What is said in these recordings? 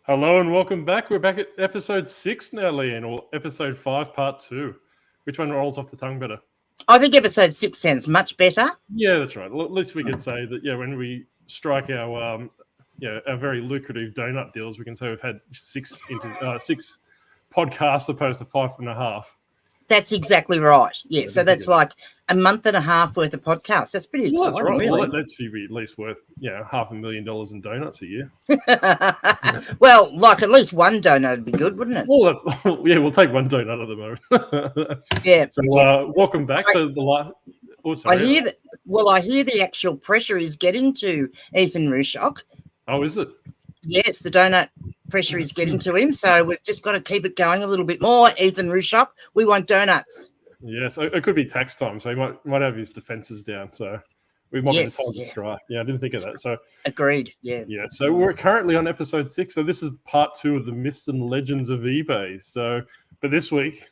Hello and welcome back. We're back at episode 6 now, Leanne, or episode 5, part 2. Which one rolls off the tongue better? I think episode 6 sounds much better. Yeah, that's right. At least we could say that, when we strike our very lucrative donut deals, we can say we've had 6 podcasts opposed to 5.5. That's exactly right. Yeah, so that's like a month and a half worth of podcasts. That's pretty exciting, that's right. really. Well, that's be at least worth, $500,000 in donuts a year. Well, like at least one donut would be good, wouldn't it? Well, we'll take one donut at the moment. Yeah. So, welcome back. I hear the actual pressure is getting to Ethan Rushock. Oh, is it? Yes, the donut pressure is getting to him, so we've just got to keep it going a little bit more. Ethan Rushock, we want donuts. Yeah, so it could be tax time, so he might have his defences down. So we might be the time to try. Yeah, I didn't think of that. So agreed. Yeah. Yeah. So we're currently on episode 6. So this is part 2 of the myths and legends of eBay. So, but this week,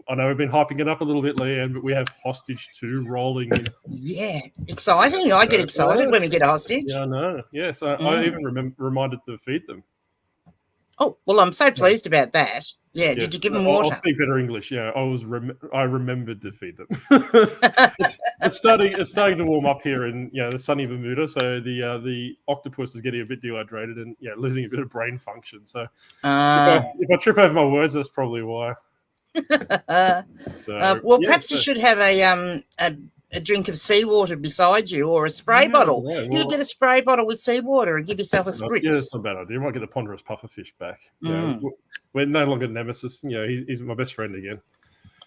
I know we've been hyping it up a little bit, Leanne, but we have hostage 2 rolling in. Yeah, exciting. I get excited when we get a hostage. Yeah, I know. Yeah, so I even reminded to feed them. Oh, well, I'm so pleased about that. Yeah, yes. Did you give them water? I'll speak better English. Yeah, I remembered to feed them. it's starting to warm up here in the sunny Bermuda, so the octopus is getting a bit dehydrated and losing a bit of brain function. So if I trip over my words, that's probably why. Perhaps you should have a drink of seawater beside you, or a spray bottle. Yeah, you get a spray bottle with seawater and give yourself a spritz. Yeah, that's not a bad idea. You might get the ponderous pufferfish back. We're no longer nemesis. He's my best friend again.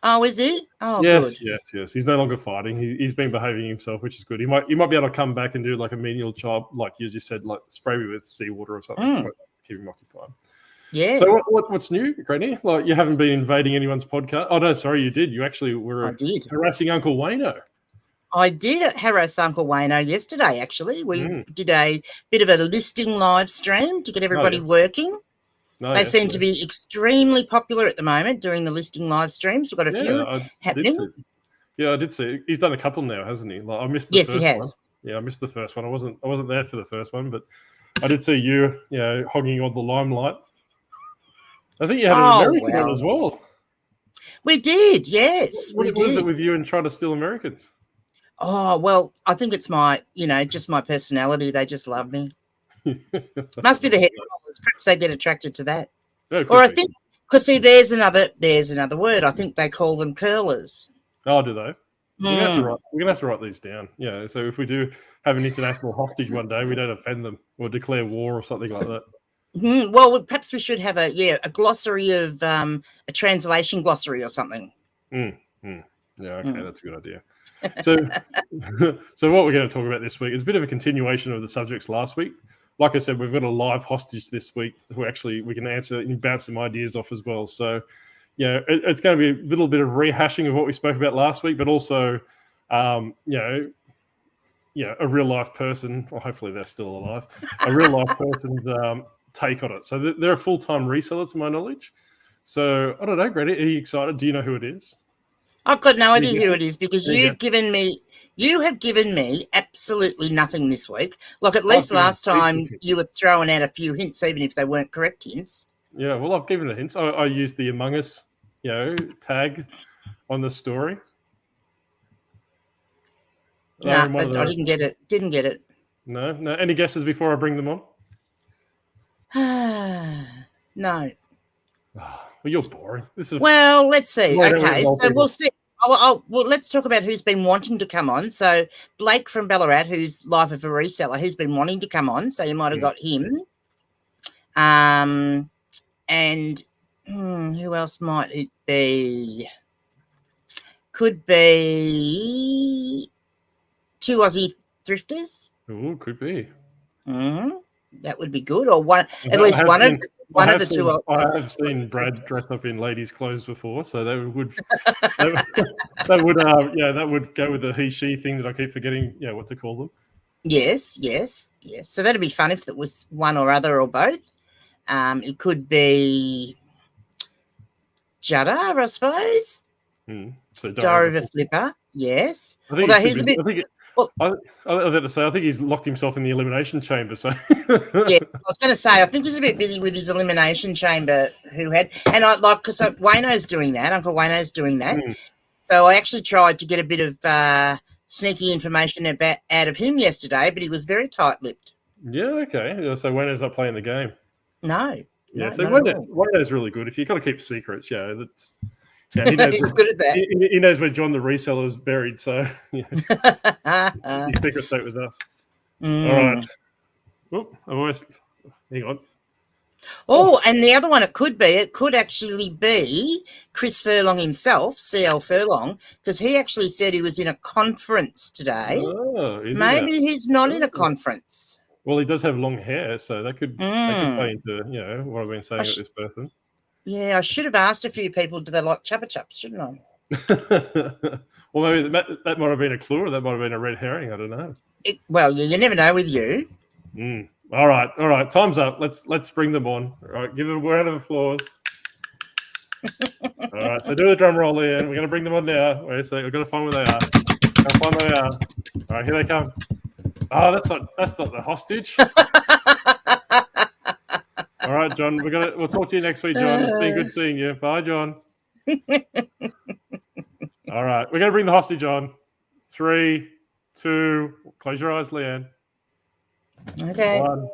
Oh, is he? Oh, yes, good. Yes. He's no longer fighting. He's been behaving himself, which is good. He might be able to come back and do like a menial job, like you just said, like spray me with seawater or something. Keep him occupied. Yeah. So what's new, Granny? Like you haven't been invading anyone's podcast? Oh no, sorry, you did. You actually were harassing Uncle Wayno. I did harass Uncle Wayno yesterday, actually. We did a bit of a listing live stream to get everybody working. They seem to be extremely popular at the moment doing the listing live streams. We've got a few happening. I did see. He's done a couple now, hasn't he? Like I missed the first he has. one. Yeah, I missed the first one. I wasn't there for the first one, but I did see you, hogging on the limelight. I think you had an American one as well. We did, yes. What is it with you and trying to steal Americans? Oh, well, I think it's my, just my personality. They just love me. Must be the head rollers. Perhaps they get attracted to that. Or I think, because see, there's another word. I think they call them curlers. Oh, do they? We're going to have to write these down. Yeah, so if we do have an international hostage one day, we don't offend them or declare war or something like that. Well, perhaps we should have a glossary of a translation glossary or something. Yeah, okay, that's a good idea. So what we're going to talk about this week is a bit of a continuation of the subjects last week. Like I said, we've got a live hostage this week who actually we can answer and bounce some ideas off as well. So, it's going to be a little bit of rehashing of what we spoke about last week, but also, a real life person, or hopefully they're still alive, a real life person's take on it. So they're a full-time reseller, to my knowledge. So I don't know, Greta, are you excited? Do you know who it is? I've got no idea who it is because you have given me absolutely nothing this week. Like at least last time you were throwing out a few hints, even if they weren't correct hints. Yeah, well, I've given the hints. I used the Among Us, tag on the story. No, I didn't get it. Didn't get it. No. Any guesses before I bring them on? No. Well, you're boring. Well, let's see. Okay, so we'll see. Well, let's talk about who's been wanting to come on. So Blake from Ballarat, who's Life of a Reseller, who's been wanting to come on. So you might have got him. And who else might it be? Could be 2 Aussie thrifters. Oh, could be. That would be good, or one. At least one of the two. I have seen Brad dress up in ladies' clothes before, so that would go with the he/she thing that I keep forgetting. What to call them. Yes. So that'd be fun if it was one or other or both. It could be Judder, I suppose. So Diary of a Flipper. Yes. Although he's a bit. Well, I was about to say, I think he's locked himself in the elimination chamber. So yeah, I was going to say, I think he's a bit busy with his elimination chamber. Because Wayno's doing that. Uncle Wayno's doing that. So I actually tried to get a bit of sneaky information out of him yesterday, but he was very tight-lipped. Yeah, okay. So Wayno's not playing the game. No. Yeah, so Wayno's really good. If you've got to keep secrets, that's. Yeah, he knows he's good at that. He knows where John the reseller is buried, so his secret safe with us. All right. Oh, hang on. Oh, and the other one it could actually be Chris Furlong himself, CL Furlong, because he actually said he was in a conference today. Oh, maybe he's not in a conference. Well, he does have long hair, so that could play into what I've been saying about this person. Yeah, I should have asked a few people, do they like Chuppa Chups, shouldn't I? Well, maybe that might have been a clue, or that might have been a red herring. I don't know. You never know with you. All right. Time's up. Let's bring them on. All right, give them a round of applause. All right, so do the drum roll in. We're going to bring them on now. Wait a second. I've got to find where they are. All right, here they come. Oh, that's not the hostage. All right, John. We'll talk to you next week, John. It's been good seeing you. Bye, John. All right, we're going to bring the hostage on. 3, 2. Close your eyes, Leanne. Okay. 1.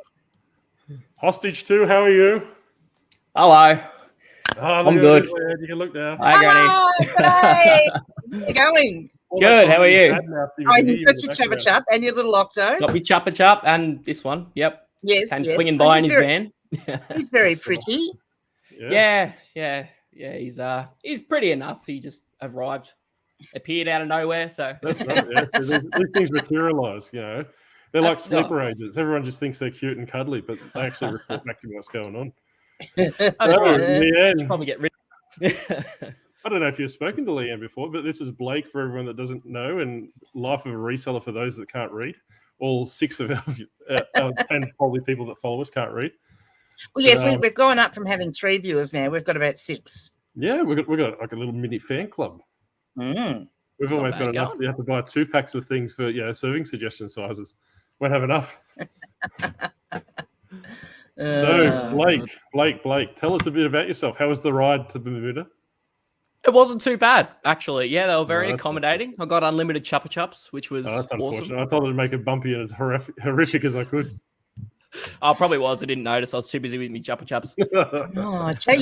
Hostage 2. How are you? Hello. I'm good. You can look now. Hi, Granny. Hey, how you going? Good. How are you? You've got your Chuppa Chup and your little Octo. Got me Chuppa Chup and this one. Yep. Yes. Came swinging by in his van. He's very pretty. Yeah. He's pretty enough. He just appeared out of nowhere. So that's right. Yeah. These things materialize. They're like sleeper agents. Everyone just thinks they're cute and cuddly, but they actually report back to me what's going on. That's right. Leanne, probably get rid. I don't know if you've spoken to Leanne before, but this is Blake for everyone that doesn't know, and Life of a Reseller for those that can't read. All 6 of our 10 probably people that follow us can't read. Well, yes, we've gone up from having 3 viewers now. We've got about 6. Yeah, we've got like a little mini fan club. We've almost got enough. You have to buy 2 packs of things for serving suggestion sizes. Won't have enough. So Blake, tell us a bit about yourself. How was the ride to Bermuda? It wasn't too bad, actually. Yeah, they were very accommodating. I got unlimited Chuppa Chups, which was that's awesome. Unfortunate. I told them to make it bumpy and as horrific as I could. Oh, probably was. I didn't notice. I was too busy with me Chuppa Chups. I tell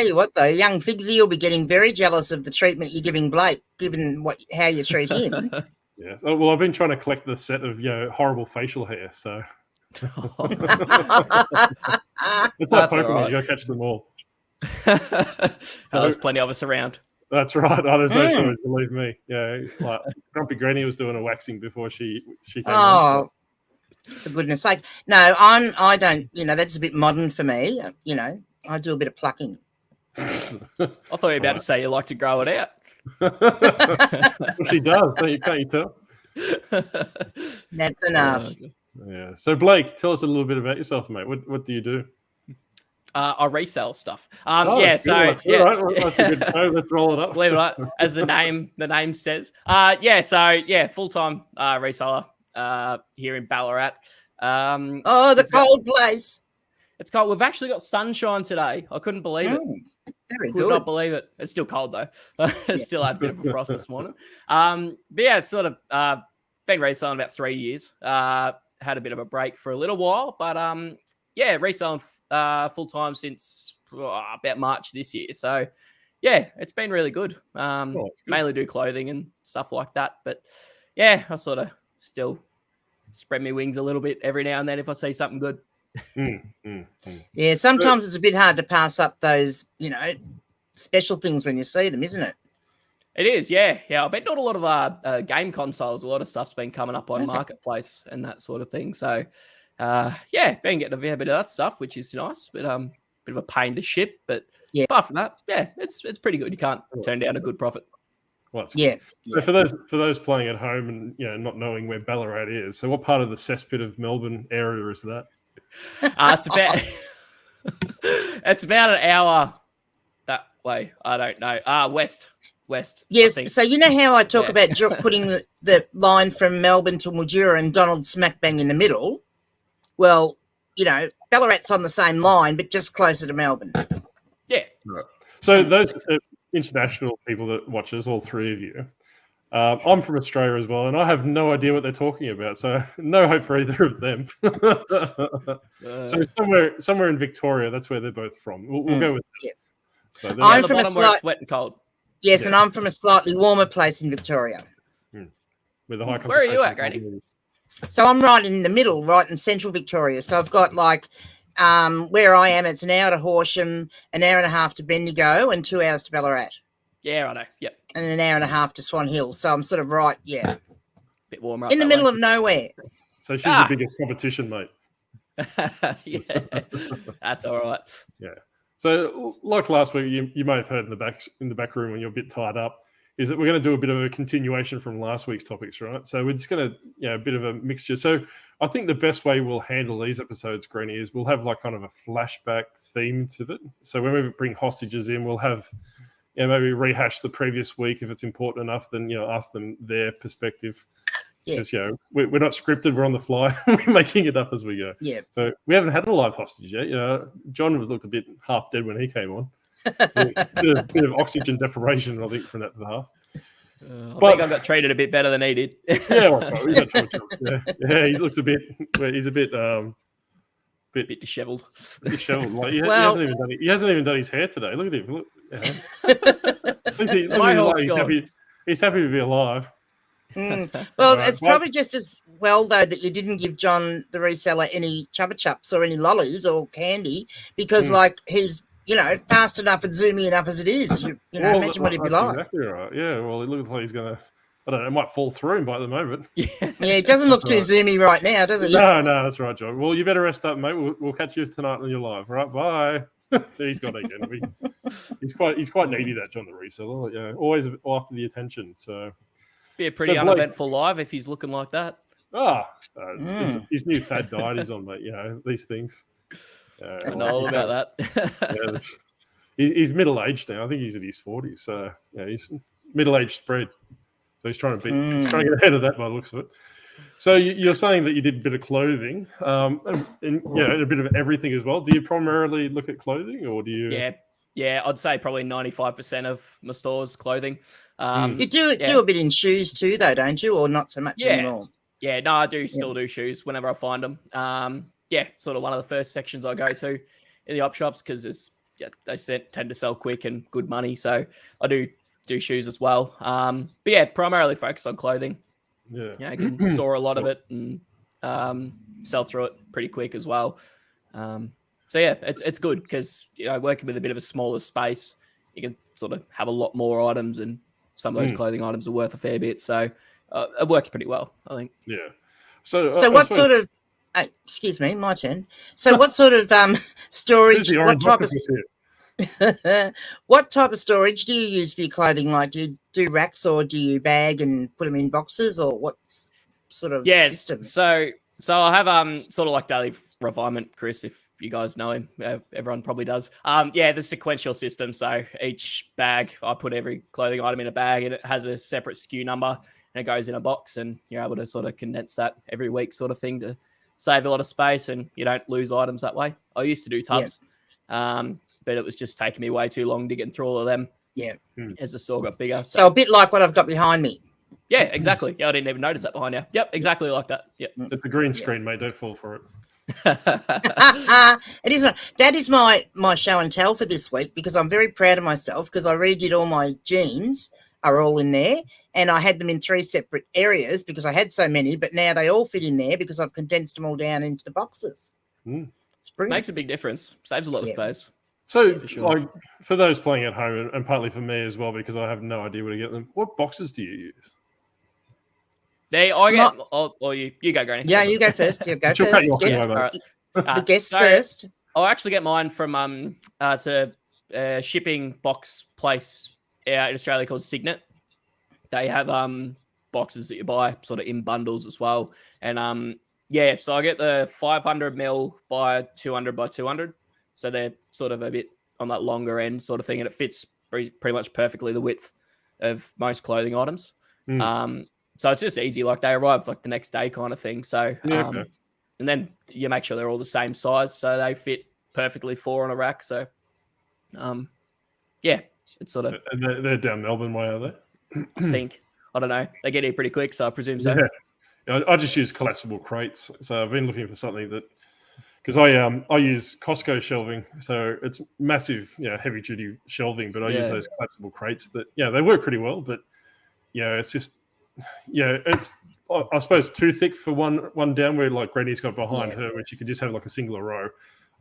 you what, though, young Figsy will be getting very jealous of the treatment you're giving Blake, given how you treat him. Yeah. Well, I've been trying to collect the set of horrible facial hair, so it's like Pokemon. Right. You got to catch them all. So there's plenty of us around. That's right. Oh, there's no choice, believe me. Yeah, like Grumpy Granny was doing a waxing before she came. Oh, for goodness sake! No, I don't. That's a bit modern for me. I do a bit of plucking. I thought you were about to say you like to grow it out. Well, she does. Can't you tell? That's enough. Yeah. So Blake, tell us a little bit about yourself, mate. What do you do? I resell stuff. All right. That's a good show. Let's roll it up. Believe it or not, as the name says. Full-time reseller here in Ballarat. The cold place. It's cold. We've actually got sunshine today. I couldn't believe it. Very Could not believe it. It's still cold though. Still had a bit of a frost this morning. But yeah, it's sort of been reselling about 3 years. Had a bit of a break for a little while, but reselling full time since about March this year. So yeah, it's been really good. Mainly do clothing and stuff like that. But yeah, I sort of still spread my wings a little bit every now and then if I see something good. Yeah, sometimes it's a bit hard to pass up those, special things when you see them, isn't it? It is, yeah. I've been doing a lot of game consoles. A lot of stuff's been coming up on Marketplace and that sort of thing. So, been getting a fair bit of that stuff, which is nice, but bit of a pain to ship. But apart from that, it's pretty good. You can't turn down a good profit. Well, so for those playing at home and not knowing where Ballarat is, so what part of the cesspit of Melbourne area is that? It's about an hour that way. I don't know. West. west. Yes. So you know how I talk about putting the line from Melbourne to Mildura and Donald smack bang in the middle? Well, Ballarat's on the same line, but just closer to Melbourne. Yeah. Right. So those international people that watch us, all three of you, I'm from Australia as well, and I have no idea what they're talking about. So no hope for either of them. So somewhere in Victoria, that's where they're both from. We'll go with that. Yes. So I'm from where it's wet and cold. Yes, and I'm from a slightly warmer place in Victoria. With a high Where are you at, Grady? So I'm right in the middle, right in central Victoria. So I've got where I am, it's an hour to Horsham, an hour and a half to Bendigo, and 2 hours to Ballarat. Yeah, I know. Yep. And an hour and a half to Swan Hill. So I'm sort of right, bit warmer. In the middle of nowhere. So she's the biggest competition, mate. Yeah, that's all right. Yeah. So like last week, you may have heard in the back room when you're a bit tied up, is that we're going to do a bit of a continuation from last week's topics, right? So we're just going to, a bit of a mixture. So I think the best way we'll handle these episodes, Greenie, is we'll have kind of a flashback theme to it. So when we bring hostages in, we'll have, maybe rehash the previous week if it's important enough. Then ask them their perspective. Because we're not scripted; we're on the fly. We're making it up as we go. Yeah. So we haven't had a live hostage yet. John looked a bit half dead when he came on. a bit of oxygen deprivation, I think, from that half. I think I got treated a bit better than he did. He looks a bit. He's a bit. Bit dishevelled. Dishevelled. Like he hasn't even done his hair today. Look at him. He's happy to be alive. Well, it's probably just as well, though, that you didn't give John the reseller any chubba chups or any lollies or candy because, he's, fast enough and zoomy enough as it is. Imagine what he'd be like. Exactly right. Yeah, well, it looks like he's going to, I don't know, it might fall through him by the moment. Yeah, it doesn't look too zoomy right now, does it? No, that's right, John. Well, you better rest up, mate. We'll catch you tonight on your live. Right, bye. He's got it again. He's quite needy, that John the reseller. Always after the attention, so... Be a pretty uneventful live if he's looking like that. His new fad diet is on, mate. These things. I know all about that. He's middle-aged now. I think he's in his 40s. So he's middle-aged spread. So he's trying to get ahead of that by the looks of it. So you're saying that you did a bit of clothing, and a bit of everything as well. Do you primarily look at clothing, or do you? Yeah, I'd say probably 95% of my store's clothing. You do a bit in shoes too, though, don't you? Or not so much anymore? Yeah, no, I do still do shoes whenever I find them. Sort of one of the first sections I go to in the op shops because they tend to sell quick and good money. So I do shoes as well. But primarily focus on clothing. Yeah, I can store a lot of it and sell through it pretty quick as well. It's good because working with a bit of a smaller space, you can sort of have a lot more items, and some of those clothing items are worth a fair bit. So it works pretty well, I think. Yeah. So what sort of? Excuse me, my turn. So what sort of storage? What type of storage do you use for your clothing? Like, do you do racks or do you bag and put them in boxes, or what sort of system? So I have sort of like Daily Refinement, Chris, if you guys know him. Everyone probably does. The sequential system. So each bag, I put every clothing item in a bag, and it has a separate SKU number, and it goes in a box, and you're able to sort of condense that every week, sort of thing, to save a lot of space, and you don't lose items that way. I used to do tubs, but it was just taking me way too long to get through all of them. Yeah, as the store got bigger. So a bit like what I've got behind me. Yeah, exactly. Yeah, I didn't even notice that behind you. Yep, exactly like that. Yep. It's the green screen, mate. Don't fall for it. It is. That is my show and tell for this week, because I'm very proud of myself because I redid all my jeans are all in there, and I had them in 3 separate areas because I had so many, but now they all fit in there because I've condensed them all down into the boxes. It's brilliant. Makes a big difference. Saves a lot of space. So, for those playing at home, and partly for me as well, because I have no idea where to get them, what boxes do you use? You go, Granny. Yeah, you go first. You go first. The guests first. I'll actually get mine from it's a shipping box place in Australia called Signet. They have boxes that you buy sort of in bundles as well, and so I get the 500ml by 200 by 200. So they're sort of a bit on that longer end sort of thing, and it fits pretty much perfectly the width of most clothing items. So it's just easy. Like they arrive like the next day kind of thing. So, and then you make sure they're all the same size. So they fit perfectly 4 on a rack. So, yeah, it's sort of. And they're down Melbourne way, are they? I think. I don't know. They get here pretty quick. So I presume so. Yeah. I just use collapsible crates. So I've been looking for something that, because I use Costco shelving. So it's massive, heavy duty shelving, but I use those collapsible crates that, they work pretty well. But, it's just, it's, I suppose, too thick for one down where like Granny's got behind her, which you could just have like a singular row.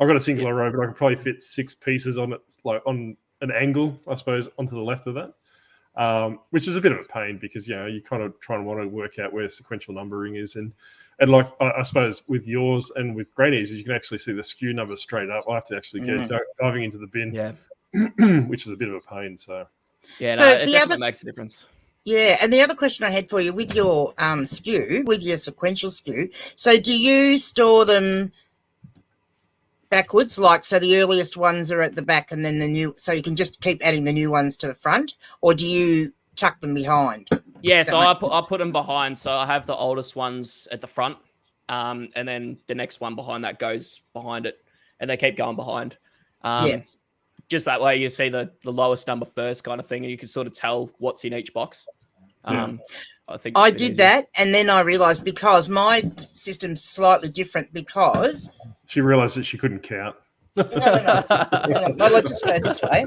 I've got a singular row, but I could probably fit 6 pieces on it, like on an angle, I suppose, onto the left of that, which is a bit of a pain because, you kind of try and want to work out where sequential numbering is. And like, I suppose with yours and with Granny's, you can actually see the SKU number straight up. I have to actually get diving into the bin, which is a bit of a pain. So, it definitely makes a difference. Yeah, and the other question I had for you with your SKU, with your sequential SKU, so do you store them backwards, like so the earliest ones are at the back and then the new, so you can just keep adding the new ones to the front, or do you tuck them behind? Yeah, so I put them behind. So I have the oldest ones at the front, and then the next one behind that goes behind it, and they keep going behind. Just that way you see the lowest number first kind of thing, and you can sort of tell what's in each box. I think I did that, and then I realised because my system's slightly different because... She realised that she couldn't count. No. Well, let's just go this way.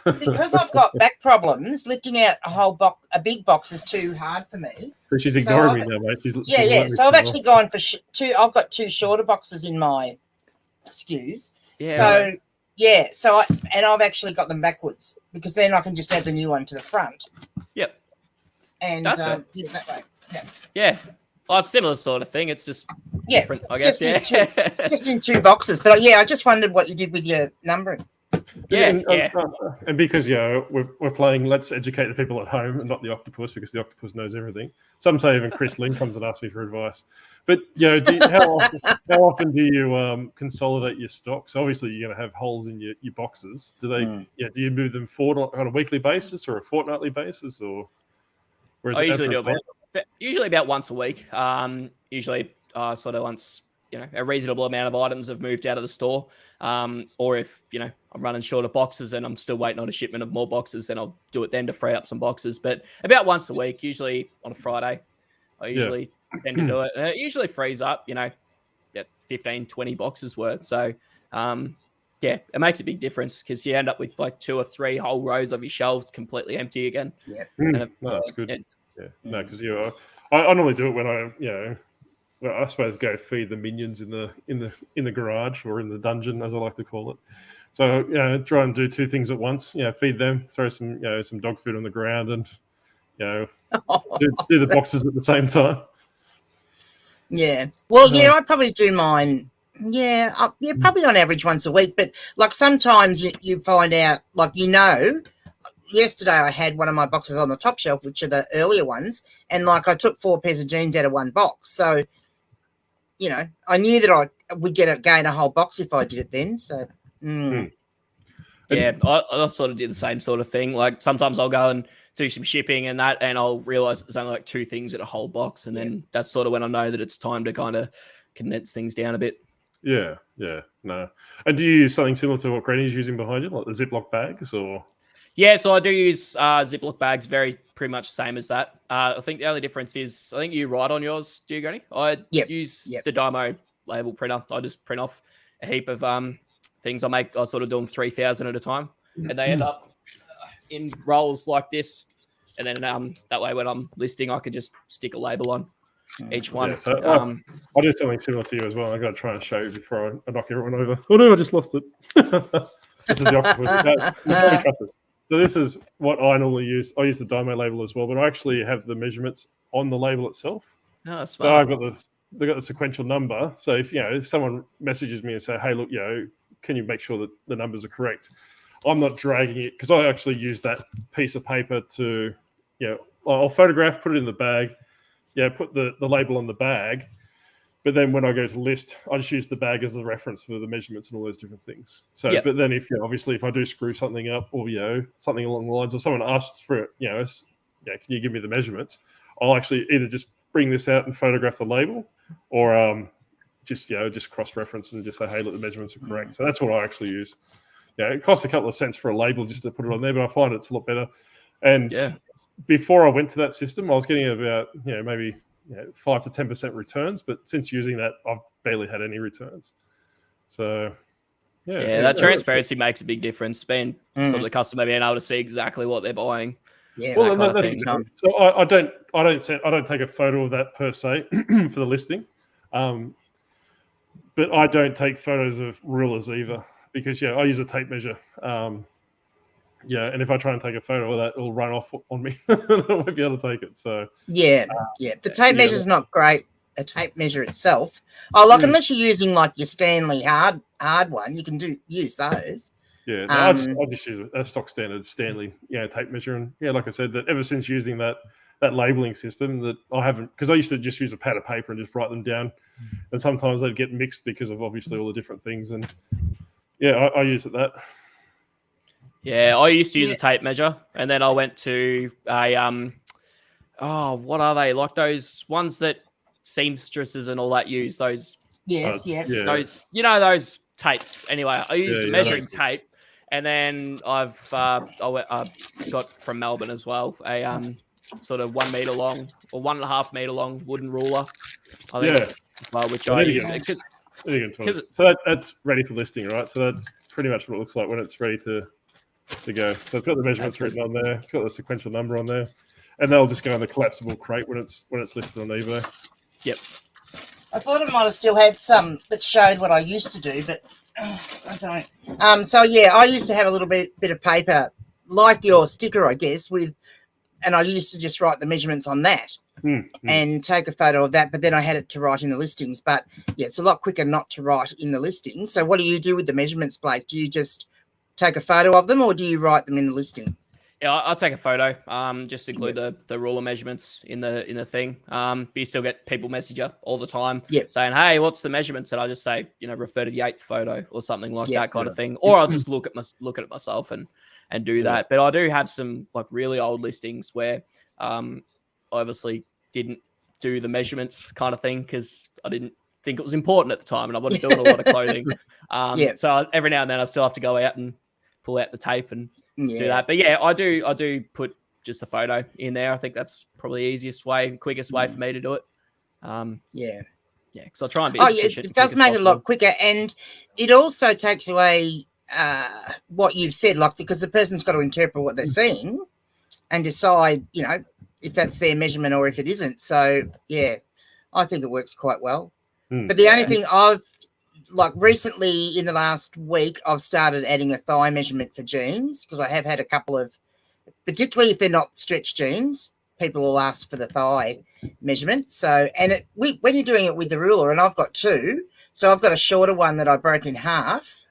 Because I've got back problems, lifting out a big box is too hard for me. So she's ignoring me now, mate. She's So I've actually gone for two. I've got 2 shorter boxes in my SKUs. Yeah. So... Yeah, I've actually got them backwards because then I can just add the new one to the front. Yep. And that's fair. that way. Yeah. Well, it's similar sort of thing. It's just different, I guess. Just in 2 boxes. But I just wondered what you did with your numbering. And because we're playing Let's Educate the People at Home and not the Octopus, because the Octopus knows everything. Some say even Chris Lynn comes and asks me for advice. But how often do you consolidate your stocks? Obviously, you're going to have holes in your boxes. Do they? Do you move them forward on a weekly basis or a fortnightly basis, or? I usually do about once a week. Usually, sort of once a reasonable amount of items have moved out of the store, or if I'm running short of boxes and I'm still waiting on a shipment of more boxes, then I'll do it then to free up some boxes. But about once a week, usually on a Friday, I usually tend to do it. And it usually frees up 15, 20 boxes worth. So it makes a big difference because you end up with like 2 or 3 whole rows of your shelves completely empty again. No, that's good. No, because I normally do it when I suppose go feed the minions in the garage or in the dungeon, as I like to call it. So try and do 2 things at once. Feed them, throw some some dog food on the ground, and do the boxes at the same time. Yeah. Well, I probably do mine. Yeah, probably on average once a week. But like sometimes you find out, like yesterday I had one of my boxes on the top shelf, which are the earlier ones, and like I took 4 pairs of jeans out of one box. So, I knew that I would gain a whole box if I did it then. So, Yeah, I sort of did the same sort of thing. Like sometimes I'll go and do some shipping and that, and I'll realize there's only like 2 things in a whole box, and then that's sort of when I know that it's time to kind of condense things down a bit. Yeah, no. And do you use something similar to what Granny's using behind you, like the Ziploc bags, or? Yeah, so I do use Ziploc bags, pretty much the same as that. I think the only difference is, I think you write on yours, do you, Granny? I use the Dymo label printer. I just print off a heap of things. I sort of do them 3,000 at a time, and they end up in rolls like this. And then that way, when I'm listing, I can just stick a label on each one. So I'll do something similar to you as well. I got to try and show you before I knock everyone over. Oh no, I just lost it. This is the Octopus. So this is what I normally use. I use the Dymo label as well, but I actually have the measurements on the label itself. Oh, so I've got they've got the sequential number. So if someone messages me and say, hey, look, can you make sure that the numbers are correct? I'm not dragging it because I actually use that piece of paper to, I'll photograph, put it in the bag, put the label on the bag, But then when I go to list, I just use the bag as a reference for the measurements and all those different things. So, but then obviously if I do screw something up or, something along the lines, or someone asks for it, can you give me the measurements? I'll actually either just bring this out and photograph the label, or just cross-reference and just say, hey, look, the measurements are correct. So that's what I actually use. It costs a couple of cents for a label just to put it on there, but I find it's a lot better. And before I went to that system, I was getting about, maybe 5 to 10% returns, but since using that, I've barely had any returns. So, that transparency makes a big difference. Being sort of the customer being able to see exactly what they're buying. Yeah, well, so I don't take a photo of that per se for the listing, but I don't take photos of rulers either because I use a tape measure. And if I try and take a photo of that, it'll run off on me. I won't be able to take it. So the tape measure is not great. A tape measure itself, unless you're using like your Stanley hard one, you can use those. Yeah, I just use a stock standard Stanley, tape measure, and like I said, that ever since using that labeling system, that I haven't, because I used to just use a pad of paper and just write them down, and sometimes they'd get mixed because of obviously all the different things, and I use that. Yeah, I used to use a tape measure, and then I went to a what are they, like those ones that seamstresses and all that use, those those those tapes. Anyway, I used measuring tape. And then I got from Melbourne as well a sort of 1 meter long or 1.5 meter long wooden ruler. I think, which I use. So that's ready for listing, right? So that's pretty much what it looks like when it's ready to go. So it's got the measurements written on there. It's got the sequential number on there, and they'll just go in the collapsible crate when it's listed on eBay. Yep. I thought it might have still had some that showed what I used to do, but I don't. I used to have a little bit of paper, like your sticker, I guess, and I used to just write the measurements on that and take a photo of that. But then I had it to write in the listings. But it's a lot quicker not to write in the listings. So what do you do with the measurements, Blake? Do you just take a photo of them, or do you write them in the listing? Yeah, I'll take a photo. Just include the ruler measurements in the thing. But you still get people message you all the time saying, "Hey, what's the measurements?" And I just say, refer to the 8th photo or something like that kind of thing. Or I'll just look at it myself and do that. But I do have some like really old listings where I obviously didn't do the measurements kind of thing because I didn't think it was important at the time, and I wasn't doing a lot of clothing. So every now and then I still have to go out and pull out the tape and do that. But I do put just a photo in there. I think that's probably the easiest way and quickest way for me to do it. Because I'll try and be efficient. It does make it a lot quicker, and it also takes away what you've said, like, because the person's got to interpret what they're seeing and decide, if that's their measurement or if it isn't. So I think it works quite well. But the only thing recently in the last week, I've started adding a thigh measurement for jeans, because I have had a couple of, particularly if they're not stretch jeans, people will ask for the thigh measurement. So, and when you're doing it with the ruler, and I've got two, so I've got a shorter one that I broke in half,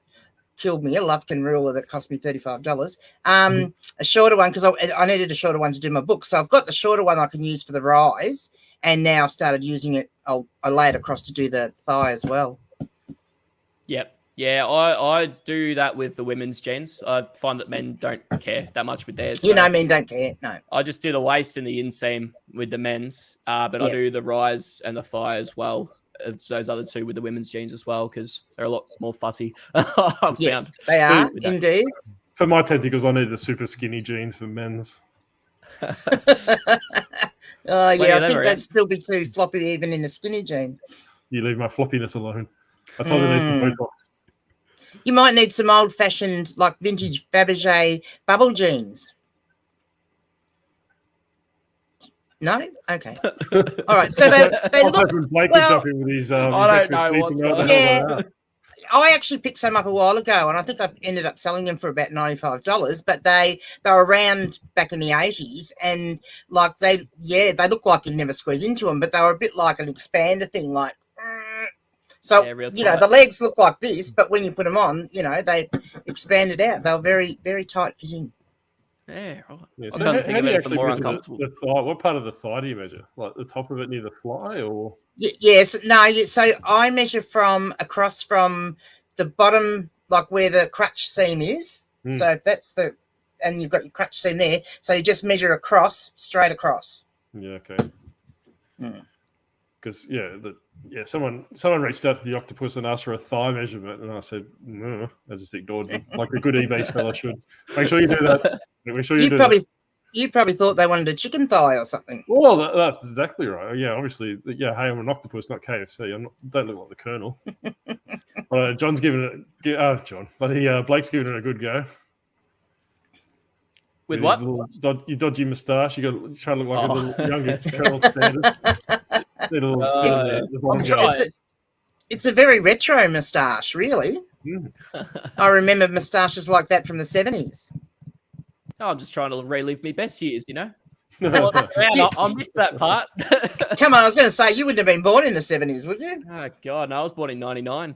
killed me, a Lufkin ruler that cost me $35. A shorter one, because I needed a shorter one to do my book. So I've got the shorter one I can use for the rise, and now started using it. I lay it across to do the thigh as well. Yep. Yeah, I do that with the women's jeans. I find that men don't care that much with theirs. So men don't care, no. I just do the waist and the inseam with the men's, but I do the rise and the thigh as well. It's those other two with the women's jeans as well, because they're a lot more fussy. Yes, they are, indeed. For my tentacles, I need the super skinny jeans for men's. I think that'd still be too floppy even in a skinny jean. You leave my floppiness alone. I told you I need some Botox. You might need some old-fashioned, like vintage Fabergé bubble jeans. No? Okay. All right. So they look... Well, with his, I don't know what's going on. I actually picked some up a while ago, and I think I ended up selling them for about $95, but they were around back in the 80s, and like they look like you never squeeze into them, but they were a bit like an expander thing, like... So, the legs look like this, but when you put them on, they expanded out. They were very, very tight fitting. Yeah, right. Yeah, so how do you actually measure the thigh? What part of the thigh do you measure? Like the top of it near the fly, or? Yes, no. So I measure across from the bottom, like where the crutch seam is. So if that's and you've got your crutch seam there, so you just measure straight across. Yeah. Okay. Because someone reached out to the Octopus and asked for a thigh measurement, and I said, no, I just ignored them, like a good eBay seller should. Make sure you do that. Make sure You probably thought they wanted a chicken thigh or something. Well, that's exactly right. Yeah, obviously, hey, I'm an octopus, not KFC. Don't look like the Colonel. But John's giving it. Blake's giving it a good go. With what? Your dodgy moustache. You try to look like a little younger Colonel Sanders. It's a very retro moustache, really. I remember moustaches like that from the 70s. Oh, I'm just trying to relive my best years, you know. I missed that part. Come on, I was going to say you wouldn't have been born in the 70s, would you? Oh God, no, I was born in '99.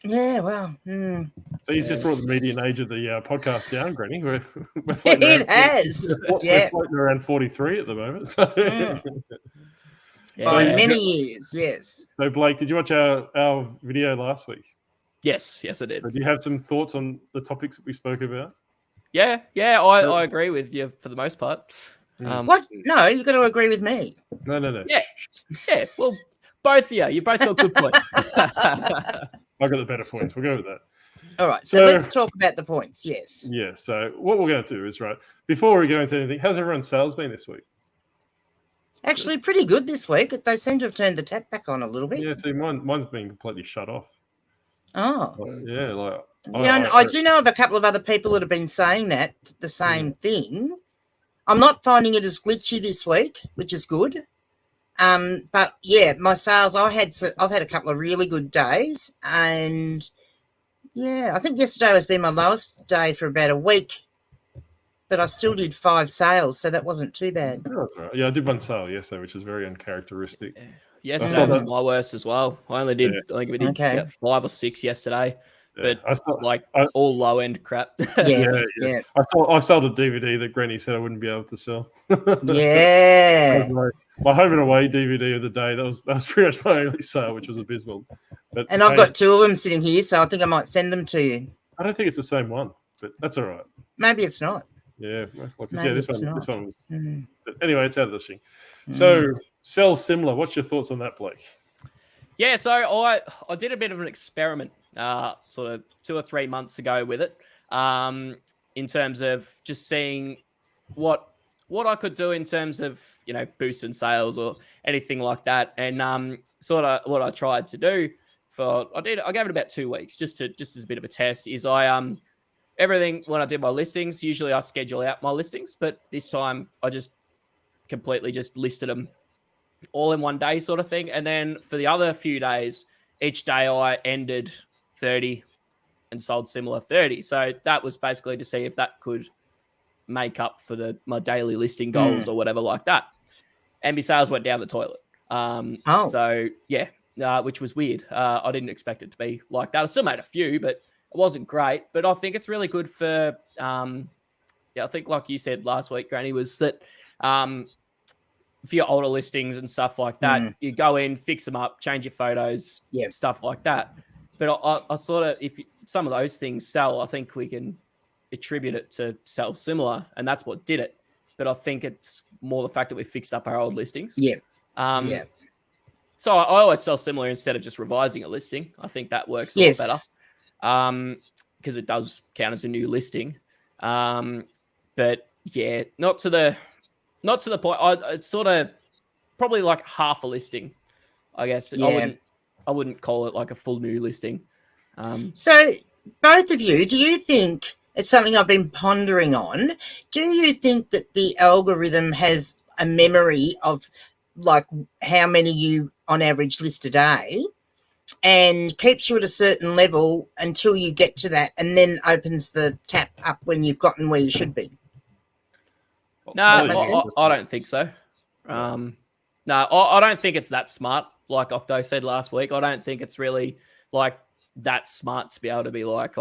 Yeah, well. So he's just brought the median age of the podcast down, Granny. It has. We're floating around 43 at the moment. So. By many years, yes. So Blake, did you watch our video last week? Yes, I did. So do you have some thoughts on the topics that we spoke about? Yeah, I agree with you for the most part. What? No, you've got to agree with me. No. Yeah. Well, both of you. You both got good points. I got the better points. We'll go with that. All right. So let's talk about the points. Yes. Yeah. So what we're going to do is, before we go into anything, how's everyone's sales been this week? Actually, pretty good this week. They seem to have turned the tap back on a little bit. Yeah. See, mine's been completely shut off. Oh. I do know of a couple of other people that have been saying the same thing. I'm not finding it as glitchy this week, which is good. But yeah, my sales, I've had a couple of really good days, and yeah, I think yesterday has been my lowest day for about a week, but I still did 5 sales, so that wasn't too bad. Oh, right. Yeah, I did one sale yesterday, which is very uncharacteristic. Yesterday was my worst as well. I only did, I think we did 5 or 6 yesterday. Yeah. But all low end crap. Yeah. I sold a DVD that Granny said I wouldn't be able to sell. Yeah. My home and away DVD of the day. That was pretty much my only sale, which was abysmal. And I've got 2 of them sitting here, so I think I might send them to you. I don't think it's the same one, but that's all right. Maybe it's not. Yeah, this one was. But anyway, it's out of the thing. Mm. So sell similar. What's your thoughts on that, Blake? Yeah, so I did a bit of an experiment sort of 2 or 3 months ago with it, in terms of just seeing what I could do in terms of, boosting sales or anything like that. And sort of what I tried to do I gave it about 2 weeks just as a bit of a test, is everything when I did my listings, usually I schedule out my listings, but this time I just completely just listed them all in one day sort of thing. And then for the other few days, each day I ended 30 and sold similar 30. So that was basically to see if that could make up for my daily listing goals or whatever like that. And my sales went down the toilet. So yeah, which was weird. I didn't expect it to be like that. I still made a few, but it wasn't great. But I think it's really good for, I think like you said last week, Granny, was that for your older listings and stuff like that, you go in, fix them up, change your photos, stuff like that. But I sort of, if some of those things sell, I think we can attribute it to sell similar, and that's what did it. But I think it's more the fact that we fixed up our old listings. Yeah. So I always sell similar instead of just revising a listing. I think that works a lot better, because it does count as a new listing. But yeah, not to the point. It's sort of probably like half a listing, I guess. Yeah. I wouldn't call it like a full new listing. So both of you, do you think, it's something I've been pondering on, do you think that the algorithm has a memory of like how many you on average list a day and keeps you at a certain level until you get to that, and then opens the tap up when you've gotten where you should be? No, I don't think so. No, I don't think it's that smart. Like Octo said last week, I don't think it's really like that smart to be able to be like,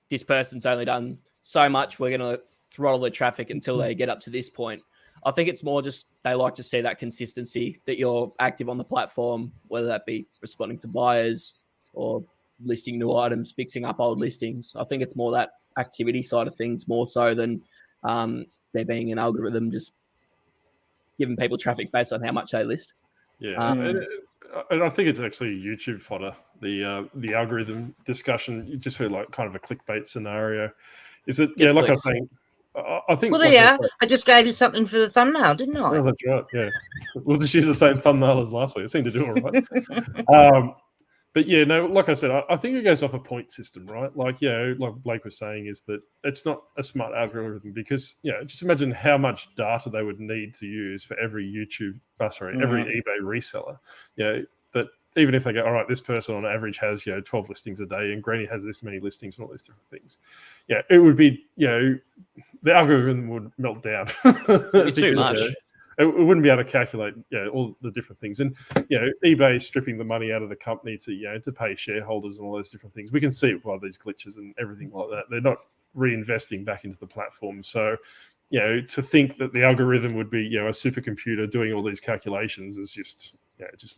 this person's only done so much, we're going to throttle the traffic until they get up to this point. I think it's more just they like to see that consistency, that you're active on the platform, whether that be responding to buyers or listing new items, fixing up old listings. I think it's more that activity side of things more so than there being an algorithm just giving people traffic based on how much they list. Yeah, and I think it's actually YouTube fodder. The algorithm discussion, you just feel like kind of a clickbait scenario. Is it? Yeah, like I was saying, I think. Well, there. I just gave you something for the thumbnail, didn't I? Oh, that's right. Yeah, we'll just use the same thumbnail as last week. It seemed to do all right. But yeah, no, like I said, I think it goes off a point system, right? Like, like Blake was saying, is that it's not a smart algorithm because, just imagine how much data they would need to use for every every eBay reseller. That even if they go, all right, this person on average has, 12 listings a day and Granny has this many listings and all these different things. Yeah, it would be, the algorithm would melt down. It's too much. It wouldn't be able to calculate, all the different things, and eBay is stripping the money out of the company to pay shareholders and all those different things. We can see it by these glitches and everything like that. They're not reinvesting back into the platform. So, to think that the algorithm would be, a supercomputer doing all these calculations is just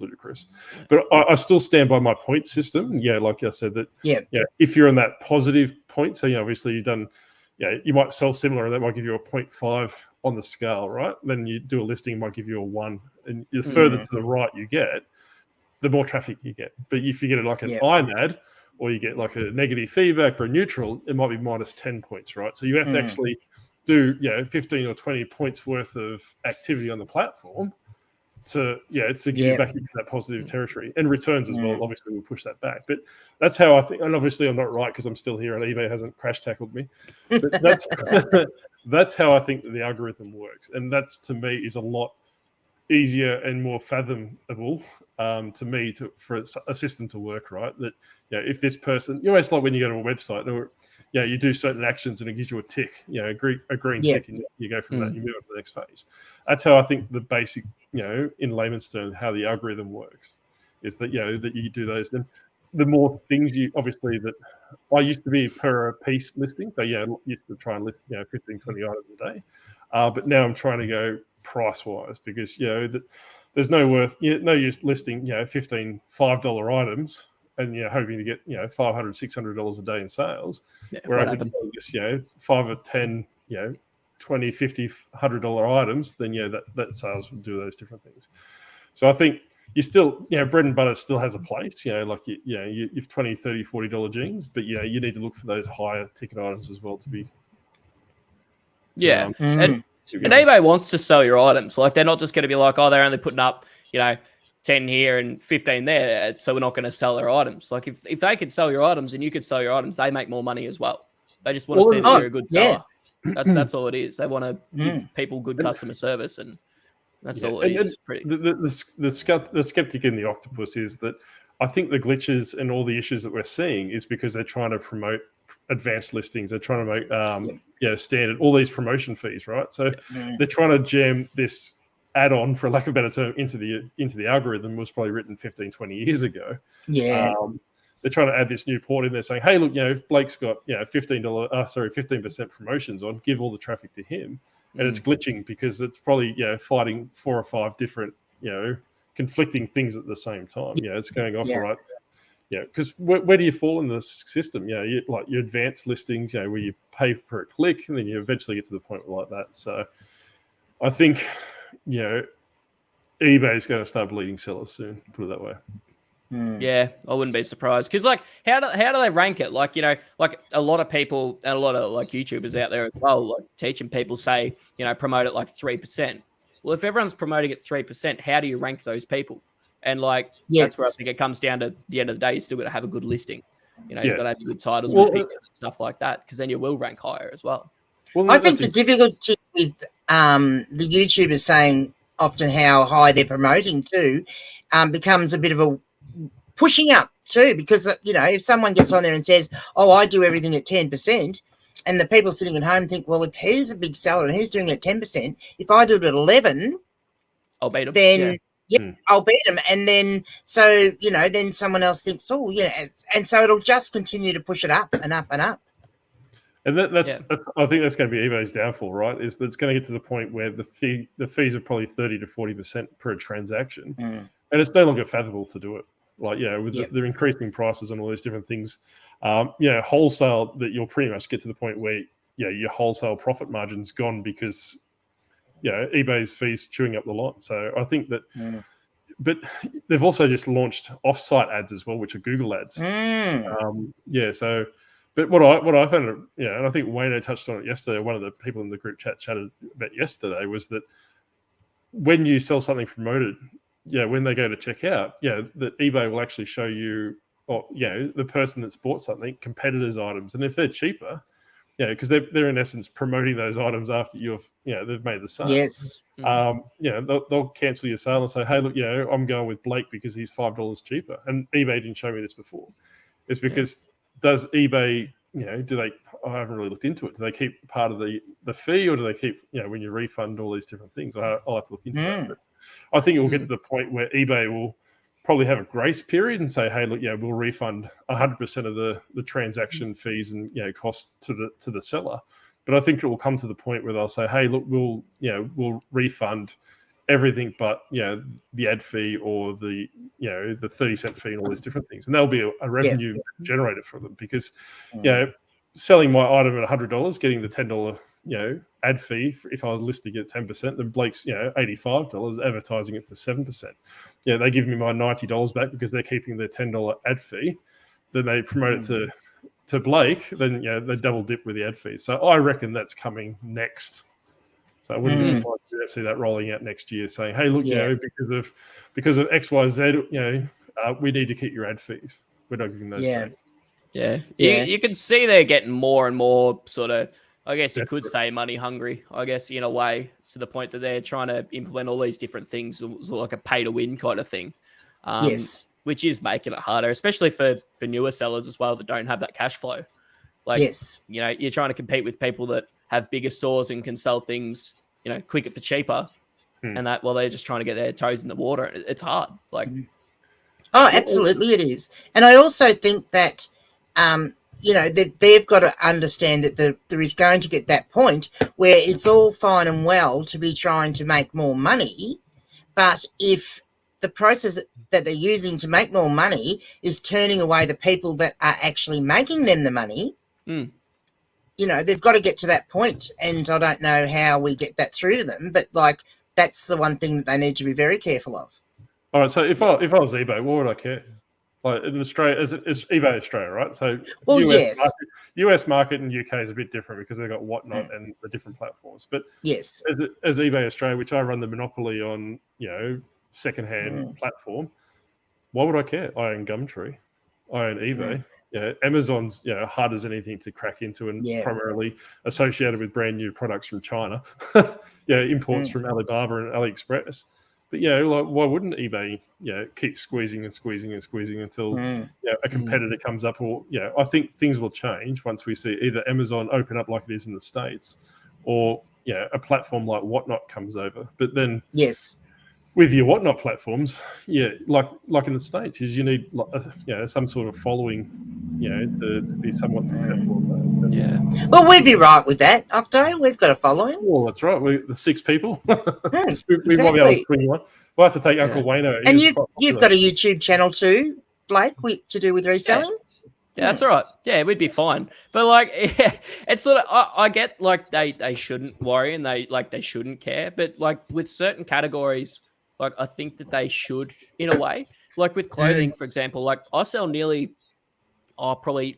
ludicrous. But I still stand by my point system. Yeah, like I said, that if you're on that positive point, so obviously you've done. You might sell similar, and that might give you a 0.5 on the scale, right? Then you do a listing, it might give you a 1. And the further to the right you get, the more traffic you get. But if you get like an IMAD, or you get like a negative feedback or a neutral, it might be minus 10 points, right? So you have to actually do 15 or 20 points worth of activity on the platform to get you back into that positive territory, and returns as well. Obviously, we'll push that back, but that's how I think. And obviously, I'm not right because I'm still here and eBay hasn't crash tackled me. But that's that's how I think that the algorithm works, and that's to me is a lot easier and more fathomable to me for a system to work right. That if this person, it's like when you go to a website, or you do certain actions and it gives you a tick, a green tick, and you go from that, you move on to the next phase. That's how I think the basic, in layman's terms, how the algorithm works is that, that you do those. And the more things obviously that I used to be per piece listing. So I used to try and list, 15, 20 items a day. But now I'm trying to go price wise because, there's no use listing, 15 $5 items and hoping to get $500, $600 a day in sales. Where I could just 5 or 10, 20, 50, $100 items, then that sales would do those different things. So I think you still, bread and butter still has a place. Like you've $20, $30, $40 jeans, but you need to look for those higher ticket items as well to be. And eBay wants to sell your items. Like they're not just going to be like, oh, they're only putting up 10 here and 15 there, so we're not going to sell their items. Like if they could sell your items and you could sell your items, they make more money as well. They just want to see that you're a good seller. That's all it is. They want to give people good customer service, and that's all it is. The skeptic in the octopus is that I think the glitches and all the issues that we're seeing is because they're trying to promote advanced listings. They're trying to make standard, all these promotion fees, right? So they're trying to jam this add-on, for lack of a better term, into the algorithm. Was probably written 15, 20 years ago. They're trying to add this new port in there saying, hey, look, if Blake's got 15% promotions on, give all the traffic to him. And it's glitching because it's probably fighting 4 or 5 different conflicting things at the same time. It's going off right. Because where do you fall in the system? Like your advanced listings, where you pay per click, and then you eventually get to the point like that. So I think eBay is going to start bleeding sellers soon. Put it that way. Yeah, I wouldn't be surprised because, like, how do they rank it? Like, like a lot of people and a lot of like YouTubers out there as well, like teaching people say, promote it like 3%. Well, if everyone's promoting it 3%, how do you rank those people? And like, that's where I think it comes down to the end of the day. You still got to have a good listing. You've got to have good titles, good pictures, and stuff like that, because then you will rank higher as well. I think the difficulty with the YouTubers saying often how high they're promoting too becomes a bit of a pushing up too, because if someone gets on there and says, oh, I do everything at 10%, and the people sitting at home think, well, if he's a big seller and he's doing it at 10%, if I do it at 11, I'll beat him. Then I'll beat him. And then then someone else thinks, oh yeah, and so it'll just continue to push it up and up and up. And that's I think that's going to be eBay's downfall, right? Is that it's going to get to the point where the fees are probably 30 to 40% per transaction, and it's no longer fathomable to do it. Like, with the increasing prices and all these different things, wholesale, that you'll pretty much get to the point where your wholesale profit margin's gone because eBay's fees chewing up the lot. So I think that, but they've also just launched off-site ads as well, which are Google ads. So. But what I found, and I think Wayno touched on it yesterday, one of the people in the group chat chatted about yesterday, was that when you sell something promoted, when they go to check out, that eBay will actually show you, or the person that's bought something, competitors' items, and if they're cheaper, because they're in essence promoting those items after they've made the sale. Yes. They'll cancel your sale and say, hey, look, I'm going with Blake because he's $5 cheaper, and eBay didn't show me this before. It's because does eBay, do they? I haven't really looked into it. Do they keep part of the fee, or do they keep, when you refund all these different things? I'll have to look into that. But I think it will get to the point where eBay will probably have a grace period and say, hey, look, we'll refund 100% of the transaction fees and costs to the seller. But I think it will come to the point where they'll say, hey, look, we'll refund everything but the ad fee or the 30-cent fee and all these different things, and that'll be a revenue generator for them, because selling my item at $100, getting the $10 ad fee if I was listing it at 10%, then Blake's $85 advertising it for 7%. They give me my $90 back because they're keeping their $10 ad fee. Then they promote it to Blake, then they double dip with the ad fees. So I reckon that's coming next. So I wouldn't be surprised to see that rolling out next year, saying, "Hey, look, because of X, Y, Z, we need to keep your ad fees. We're not giving those back." You can see they're getting more and more sort of, I guess you could say, money hungry. I guess in a way, to the point that they're trying to implement all these different things, sort of like a pay to win kind of thing. Which is making it harder, especially for newer sellers as well that don't have that cash flow. Like, you're trying to compete with people that have bigger stores and can sell things, quicker for cheaper, and that, they're just trying to get their toes in the water. It's hard. Like, oh, absolutely, it is. And I also think that, they've got to understand that there is going to get that point where it's all fine and well to be trying to make more money, but if the process that they're using to make more money is turning away the people that are actually making them the money, they've got to get to that point. And I don't know how we get that through to them, but that's the one thing that they need to be very careful of. All right. So if I was eBay, what would I care? Like in Australia, it's eBay Australia, right? So US market and UK is a bit different because they've got Whatnot and the different platforms. But as eBay Australia, which I run the monopoly on, secondhand platform, why would I care? I own Gumtree, I own eBay. Amazon's hard as anything to crack into, and primarily associated with brand new products from China. Imports from Alibaba and AliExpress. But why wouldn't eBay keep squeezing until a competitor comes up? Or I think things will change once we see either Amazon open up like it is in the States, or a platform like Whatnot comes over. But then with your Whatnot platforms, like in the States, is you need some sort of following, to be somewhat successful. Well, we'd be right with that, Octo. We've got a following. Well, that's right. We're the 6 people. We might be able to swing one. We'll have to take Uncle Wayno. And you've got a YouTube channel too, Blake, to do with reselling. Yeah, that's all right. Yeah, we'd be fine. But it's sort of, I get they shouldn't worry and they shouldn't care. But with certain categories, I think that they should, in a way. Like with clothing, for example, I sell nearly, probably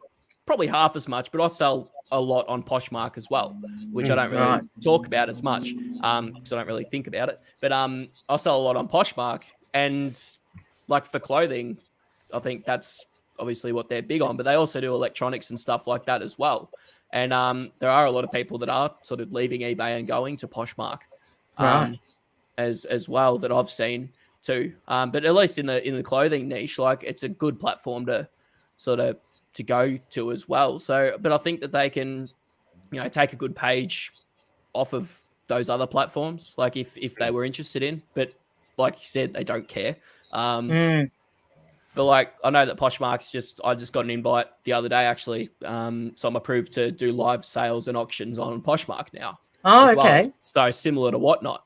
half as much, but I sell a lot on Poshmark as well, which I don't really talk about as much because I don't really think about it. But I sell a lot on Poshmark, and for clothing, I think that's obviously what they're big on. But they also do electronics and stuff like that as well. And there are a lot of people that are sort of leaving eBay and going to Poshmark. As well that I've seen too, but at least in the clothing niche, it's a good platform to sort of to go to as well. So, but I think that they can, take a good page off of those other platforms, if they were interested in. But like you said, they don't care. But like, I know that Poshmark's I just got an invite the other day actually. So I'm approved to do live sales and auctions on Poshmark now. Oh, okay. Well. So similar to Whatnot,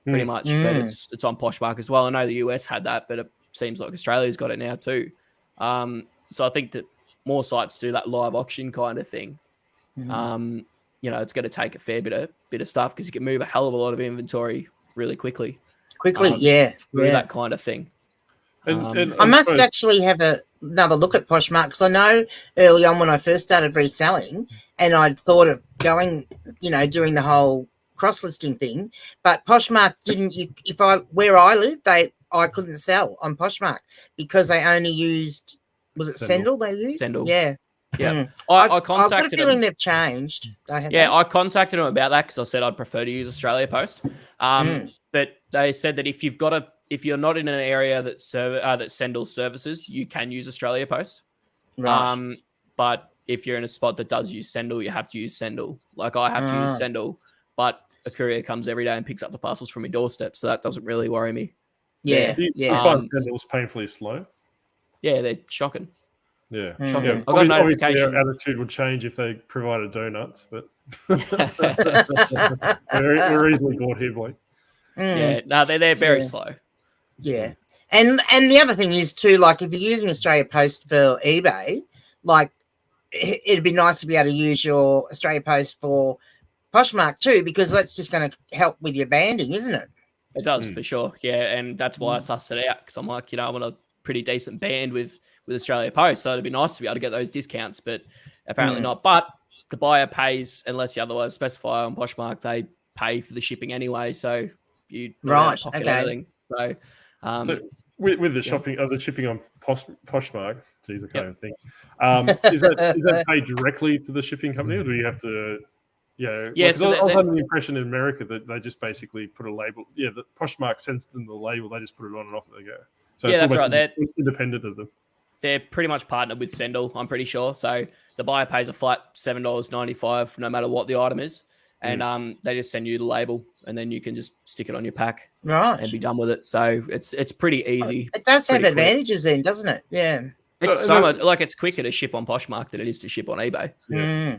pretty much, but it's on Poshmark as well. I know the US had that, but it seems like Australia's got it now too. So I think that more sites do that live auction kind of thing. You know, it's going to take a fair bit of stuff because you can move a hell of a lot of inventory really quickly. Through that kind of thing. And I must actually have another look at Poshmark because I know early on when I first started reselling and I'd thought of going, you know, doing the whole cross-listing thing, but Poshmark where I live, I couldn't sell on Poshmark because they only used, was it Sendle they used? Sendle. Yeah. Yeah. I contacted I've got a feeling they've changed. I contacted them about that because I said I'd prefer to use Australia Post. But they said that if you're not in an area that Sendle services, you can use Australia Post. Right. But if you're in a spot that does use Sendle, you have to use Sendle. Like I have to use Sendle, but a courier comes every day and picks up the parcels from my doorstep, so that doesn't really worry me. Yeah. Do you find Sendle's painfully slow? Yeah, they're shocking. Yeah, shocking. Yeah. I got a notification. Their attitude would change if they provided donuts, but they're easily bought here, Blake. Yeah, no, they're very slow. Yeah, and the other thing is too, like if you're using Australia Post for eBay, like it'd be nice to be able to use your Australia Post for Poshmark too, because that's just going to help with your banding, isn't it? It does for sure. Yeah, and that's why I sussed it out because I'm like, you know, I want a pretty decent band with Australia Post, so it'd be nice to be able to get those discounts, but apparently not. But the buyer pays unless you otherwise specify on Poshmark. They pay for the shipping anyway, so you anything. So, with the shipping on Poshmark, geez, I can't even think. Is that paid directly to the shipping company, or do you have to? Yeah. So I was under the impression in America that they just basically put a label. Yeah, the Poshmark sends them the label. They just put it on and off they go. So yeah, that's right. They're independent of them. They're pretty much partnered with Sendle, I'm pretty sure. So the buyer pays a flat $7.95 no matter what the item is. And they just send you the label and then you can just stick it on your pack and be done with it. So it's pretty easy. It does have advantages then, doesn't it? Yeah. It's so much, like it's quicker to ship on Poshmark than it is to ship on eBay. Yeah.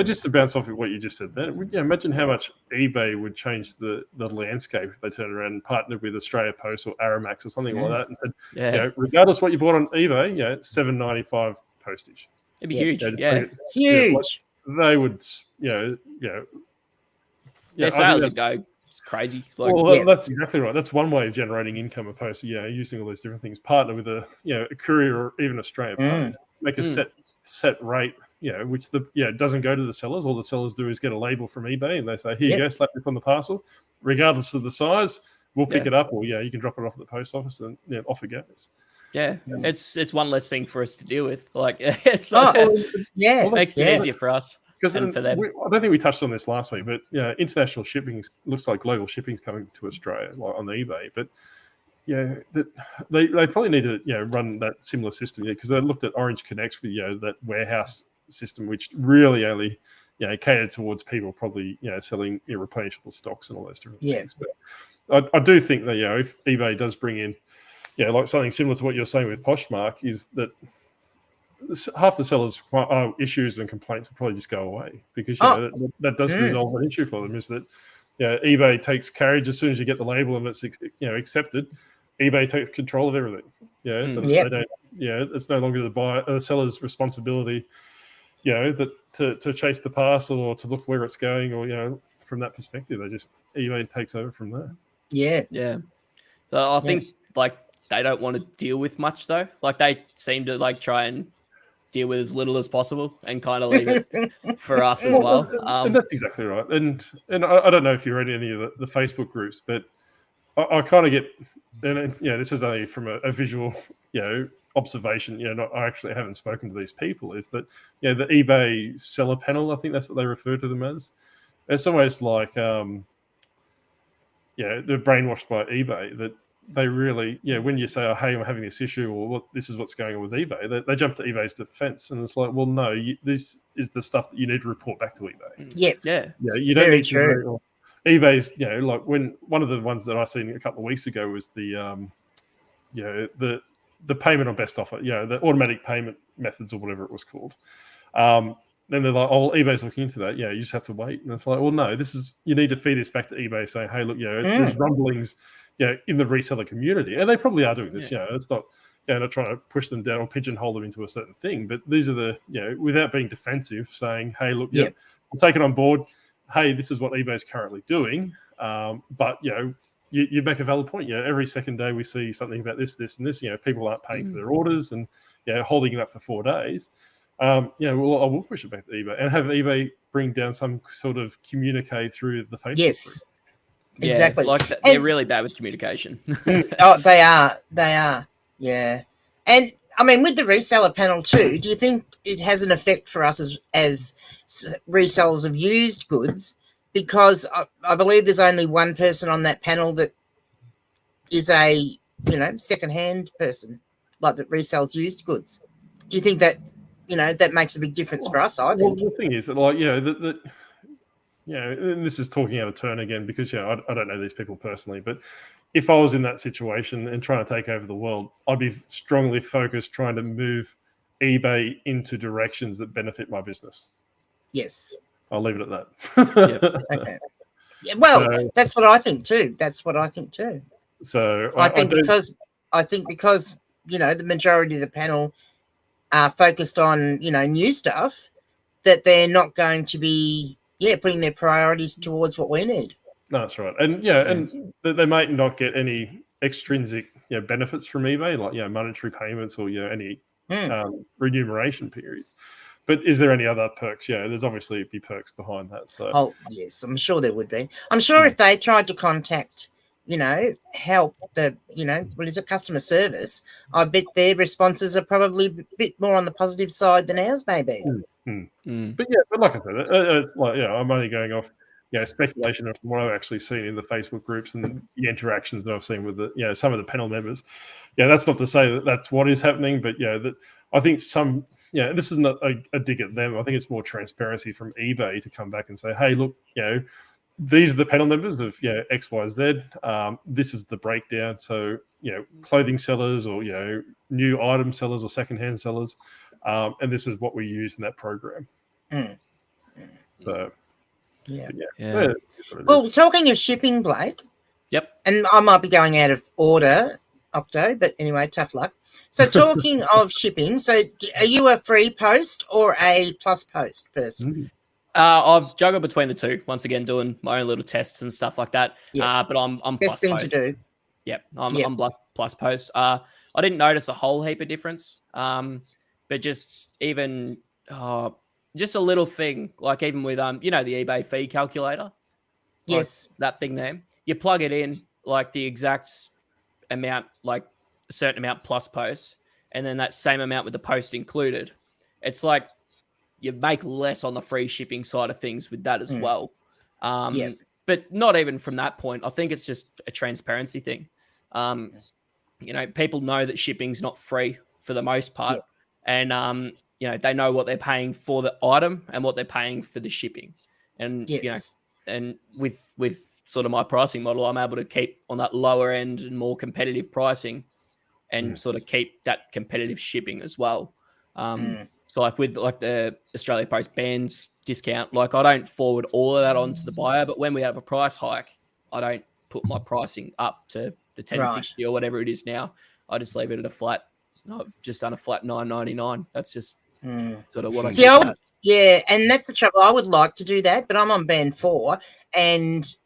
Just to bounce off of what you just said there, imagine how much eBay would change the landscape if they turned around and partnered with Australia Post or Aramax or something like that and said, regardless of what you bought on eBay, it's $7.95 postage. It'd be huge. Huge. They would, their sales would go crazy. That's exactly right. That's one way of generating income opposed to using all these different things. Partner with a courier or even Australia Post. Make a set rate, which doesn't go to the sellers. All the sellers do is get a label from eBay and they say, here you go, slap this on the parcel, regardless of the size. We'll pick it up, or you can drop it off at the post office and off it goes. Yeah, it's one less thing for us to deal with. Like it makes it easier for us. And for them. I don't think we touched on this last week, but international shipping looks like global shipping is coming to Australia, like on eBay. But they probably need to run that similar system, because they looked at Orange Connect with that warehouse system, which really only catered towards people probably selling irreplenishable stocks and all those different things. But I do think that if eBay does bring in like something similar to what you're saying with Poshmark, is that half the sellers' issues and complaints will probably just go away, because that does resolve an issue for them. Is that eBay takes carriage as soon as you get the label and it's accepted. eBay takes control of everything. So they don't. It's no longer the seller's responsibility. To chase the parcel or to look where it's going, or from that perspective, eBay takes over from there. Yeah. So I think they don't want to deal with much though. Like they seem to try and deal with as little as possible and kind of leave it for us as well. And that's exactly right. And I don't know if you're in any of the Facebook groups, but I kind of get, and this is only from a visual, observation. I actually haven't spoken to these people. Is that the eBay seller panel? I think that's what they refer to them as. It's almost like they're brainwashed by eBay that. They really, when you say, "Oh, hey, I'm having this issue," or this is what's going on with eBay, they jump to eBay's defense, and it's like, well, no, this is the stuff that you need to report back to eBay. You don't need to. eBay's, like when one of the ones that I seen a couple of weeks ago was the the payment on best offer, the automatic payment methods or whatever it was called. Then they're like, oh, eBay's looking into that. Yeah, you just have to wait. And it's like, well, no, you need to feed this back to eBay saying, hey, look, there's rumblings, in the reseller community. And they probably are doing this. It's not, not trying to push them down or pigeonhole them into a certain thing. But these are the, without being defensive, saying, hey, look, we'll take it on board. Hey, this is what eBay is currently doing. But, you make a valid point. Every second day we see something about this, and this. People aren't paying for their orders and, holding it up for 4 days. I will push it back to eBay and have eBay bring down some sort of communique through the Facebook. Yes, exactly. They're really bad with communication. Oh, they are. Yeah. And I mean, with the reseller panel too, do you think it has an effect for us as resellers of used goods? Because I believe there's only one person on that panel that is a, second-hand person, like that resells used goods. Do you think that, that makes a big difference for us? I think. Well, the thing is that, and this is talking out of turn again because, I don't know these people personally, but if I was in that situation and trying to take over the world, I'd be strongly focused trying to move eBay into directions that benefit my business. Yes. I'll leave it at that. Okay. Yeah, well, that's what I think too. So I think because the majority of the panel are focused on new stuff, that they're not going to be putting their priorities towards what we need. No, that's right, and and they might not get any extrinsic benefits from eBay, like monetary payments or any remuneration periods. But is there any other perks? There's obviously be perks behind that. So, oh yes, I'm sure there would be. I'm sure if they tried to contact, help the, what is it, customer service, I bet their responses are probably a bit more on the positive side than ours may be. But like I said, it's like I'm only going off speculation of what I've actually seen in the Facebook groups and the interactions that I've seen with the some of the panel members. That's not to say that that's what is happening, but that I think some this is not a dig at them. I think it's more transparency from eBay to come back and say, hey, look, these are the panel members of X, Y, Z. This is the breakdown. So clothing sellers or new item sellers or secondhand sellers, and this is what we use in that program. So. Yeah. Well, talking of shipping, Blake. Yep. And I might be going out of order, Octo, but anyway, tough luck. So talking of shipping, so are you a free post or a plus post person? I've juggled between the two. Once again, doing my own little tests and stuff like that. But I'm best plus thing post. to do. Yep. I'm plus post. I didn't notice a whole heap of difference. But just even just a little thing, like even with the eBay fee calculator. Yes. Like that thing there. You plug it in like the exact amount, like a certain amount plus posts, and then that same amount with the post included. It's like you make less on the free shipping side of things with that as well. But not even from that point. I think it's just a transparency thing. People know that shipping's not free for the most part. And, they know what they're paying for the item and what they're paying for the shipping. And, and with sort of my pricing model, I'm able to keep on that lower end and more competitive pricing and sort of keep that competitive shipping as well. So like with the Australia Post bands discount, like I don't forward all of that onto the buyer, but when we have a price hike, I don't put my pricing up to the 1060 or whatever it is now. I just leave it at a flat. I've just done a flat $9.99. That's just sort of what I see. And that's the trouble. I would like to do that, but I'm on band 4 and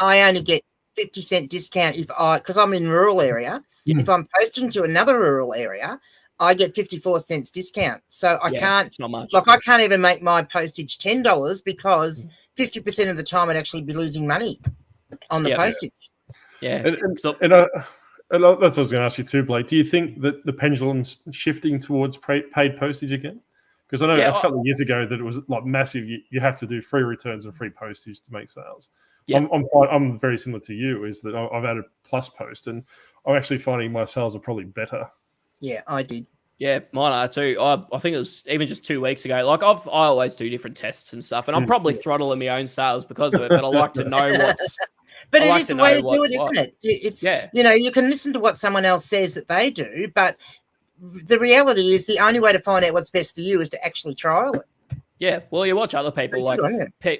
I only get 50-cent discount because I'm in rural area. If I'm posting to another rural area, I get 54 cents discount. So I can't, it's not much. Like I can't even make my postage $10 because 50% of the time I'd actually be losing money on the postage. And that's what I was going to ask you too, Blake. Do you think that the pendulum's shifting towards paid postage again? Because I know a couple of years ago that it was like massive. You have to do free returns and free postage to make sales. Yeah. I'm very similar to you. Is that I've added plus post, and I'm actually finding my sales are probably better. Yeah, I did. Yeah, mine are too. I think it was even just 2 weeks ago. Like I always do different tests and stuff, and I'm probably throttling my own sales because of it. But I like to know But it is a way to do it, isn't it? It's, you can listen to what someone else says that they do, but the reality is the only way to find out what's best for you is to actually trial it. Yeah, well, you watch other people, like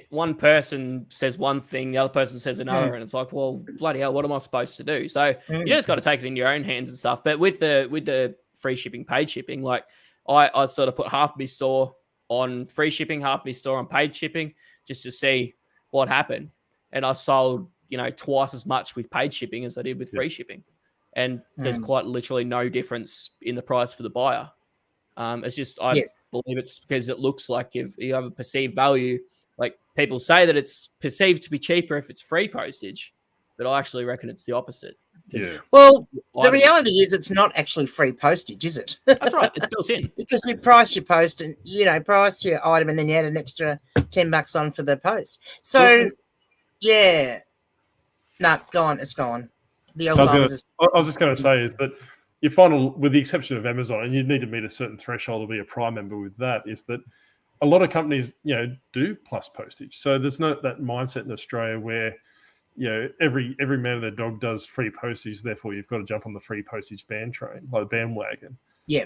one person says one thing, the other person says another, and it's like, well, bloody hell, what am I supposed to do? So you just got to take it in your own hands and stuff. But with the free shipping, paid shipping, like I sort of put half my store on free shipping, half my store on paid shipping, just to see what happened. And I sold, twice as much with paid shipping as I did with free shipping. And there's quite literally no difference in the price for the buyer. It's just, I believe it's because it looks like if you have a perceived value, like people say that it's perceived to be cheaper if it's free postage, but I actually reckon it's the opposite. Yeah. Well, the reality is it's not actually free postage, is it? That's right. It's built in. Because you price your post and, price your item and then you add an extra $10 on for the post. So, no, go on. It's gone. I was just going to say is that you find, with the exception of Amazon, and you need to meet a certain threshold to be a Prime member with that, is that a lot of companies, do plus postage. So there's not that mindset in Australia where, every man and their dog does free postage. Therefore, you've got to jump on the free postage bandwagon. Yeah.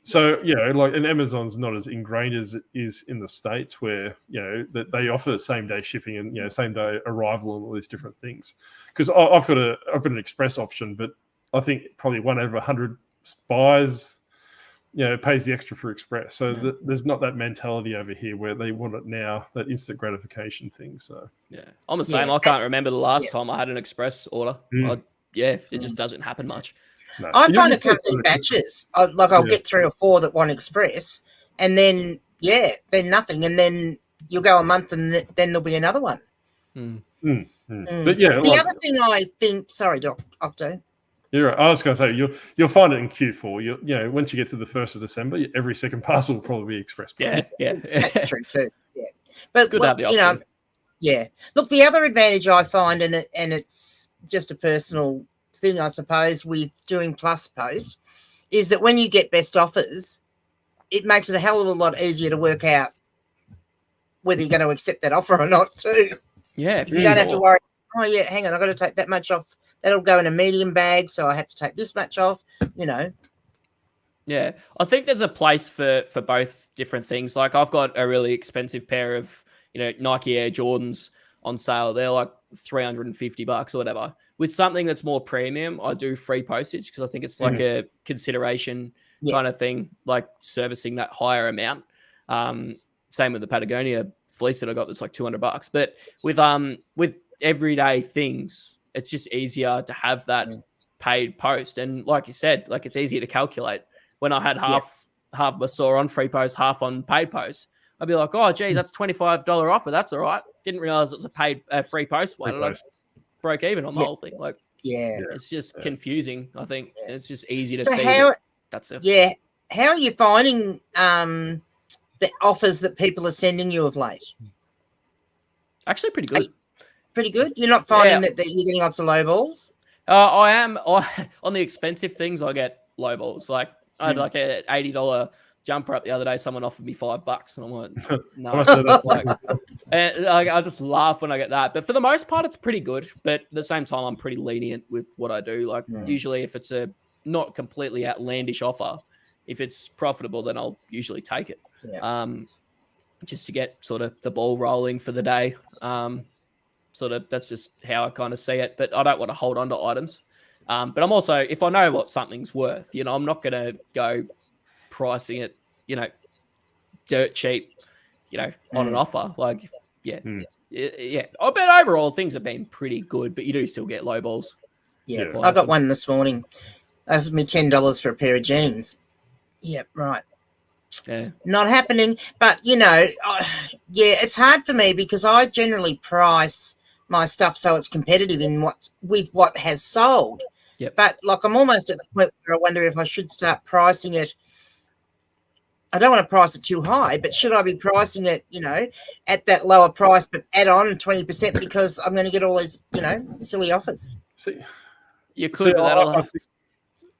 So, and Amazon's not as ingrained as it is in the States where, that they offer same day shipping and, same day arrival and all these different things. Because I've got an express option, but I think probably 1 out of 100 buys, pays the extra for express. So there's not that mentality over here where they want it now, that instant gratification thing. So I'm the same. I can't remember the last time I had an express order. It just doesn't happen much. No. I find it comes in batches. I'll get 3 or 4 that want express, and then nothing, and then you'll go a month, and then there'll be another one. But the other thing I think, sorry, Octo. You're right. I was going to say you'll find it in Q4. Once you get to the 1st of December, every second parcel will probably be express. Yeah, that's true too. Yeah, but it's good to have the option. Look, the other advantage I find, and it's just a personal thing, I suppose, with doing plus post, is that when you get best offers, it makes it a hell of a lot easier to work out whether you're going to accept that offer or not too. Yeah, you don't have to worry. Oh yeah, hang on, I've got to take that much off. That'll go in a medium bag, so I have to take this much off. Yeah, I think there's a place for both different things. Like I've got a really expensive pair of Nike Air Jordans on sale. They're like $350 or whatever. With something that's more premium, I do free postage because I think it's like a consideration kind of thing, like servicing that higher amount. Same with the Patagonia fleece that I got that's like $200. But with everyday things, it's just easier to have that paid post. And like you said, like it's easier to calculate. When I had half my store on free post, half on paid post, I'd be like, oh, geez, that's $25 offer. That's all right. Didn't realize it was a free post one. And I broke even on the whole thing. Like, it's just confusing, I think. And it's just easy to see. That's it. Yeah. How are you finding the offers that people are sending you of late? Actually, pretty good. Pretty good. You're not finding that you're getting lots of low balls? I am. On the expensive things, I get low balls. Like I had like an $80 jumper up the other day. Someone offered me $5, and I'm like, no. I just laugh when I get that. But for the most part, it's pretty good. But at the same time, I'm pretty lenient with what I do. Like usually, if it's a not completely outlandish offer, if it's profitable, then I'll usually take it. Just to get sort of the ball rolling for the day. Sort of that's just how I kind of see it. But I don't want to hold on to items. But I'm also, if I know what something's worth, I'm not going to go pricing it, dirt cheap, on an offer. Like, yeah. I bet overall things have been pretty good, but you do still get low balls. Yeah. I got one this morning. They offered me $10 for a pair of jeans. Yeah, right. Yeah. Not happening. But, it's hard for me because I generally price my stuff so it's competitive in what has sold. Yep. But like I'm almost at the point where I wonder if I should start pricing it. I don't want to price it too high, but should I be pricing it, at that lower price, but add on 20% because I'm going to get all these, silly offers? See, you could. I've got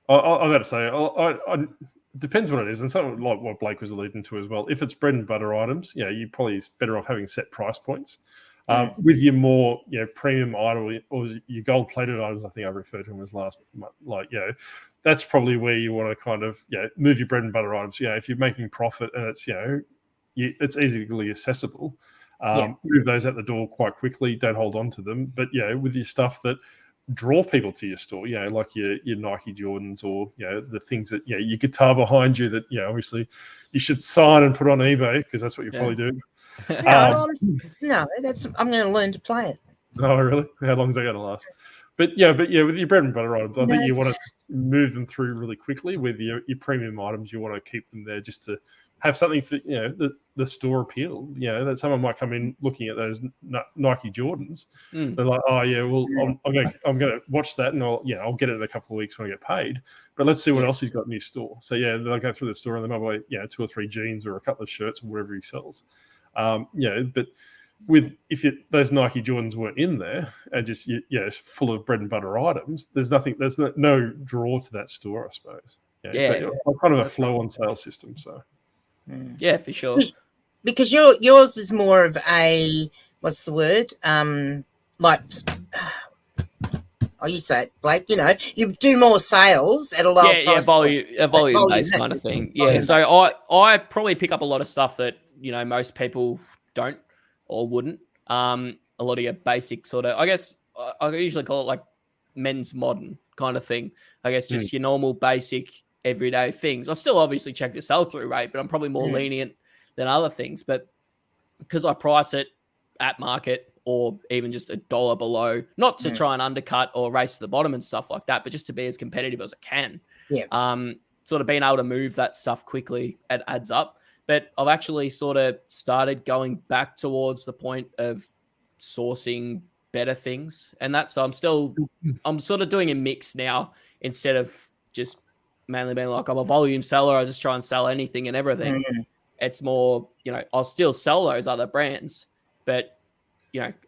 to say, I depends what it is, and something like what Blake was alluding to as well. If it's bread and butter items, you're probably better off having set price points. With your more premium item or your gold-plated items, I think I referred to them as last month, that's probably where you want to kind of move your bread and butter items. If you're making profit and it's it's easily accessible, move those out the door quite quickly. Don't hold on to them. But with your stuff that draw people to your store, like your Nike Jordans or the things that your guitar behind you that obviously you should sign and put on eBay because that's what you probably do. No, I'm going to learn to play it. Oh, really? How long is that going to last? But with your bread and butter items, I think you want to move them through really quickly. With your premium items, you want to keep them there just to have something for the store appeal. That someone might come in looking at those Nike Jordans. They're like, oh yeah, well I'm going to watch that and I'll get it in a couple of weeks when I get paid. But let's see what else he's got in his store. So they'll go through the store and they might buy 2 or 3 jeans or a couple of shirts or whatever he sells. But if those Nike Jordans weren't in there and just it's full of bread and butter items, there's no draw to that store, I suppose. Kind of a flow on sale system. So yeah, for sure. Because yours is more of a what's the word? You say it, Blake. You do more sales at a lower price. A volume based kind of thing. So I probably pick up a lot of stuff that most people don't or wouldn't. A lot of your basic sort of, I guess I usually call it like men's modern kind of thing. I guess just your normal basic everyday things. I still obviously check the sell through rate, but I'm probably more lenient than other things. But because I price it at market or even just $1 below, not to try and undercut or race to the bottom and stuff like that, but just to be as competitive as I can. Sort of being able to move that stuff quickly, it adds up. But I've actually sort of started going back towards the point of sourcing better things. And that's, I'm sort of doing a mix now instead of just mainly being like, I'm a volume seller. I just try and sell anything and everything. It's more, I'll still sell those other brands, but,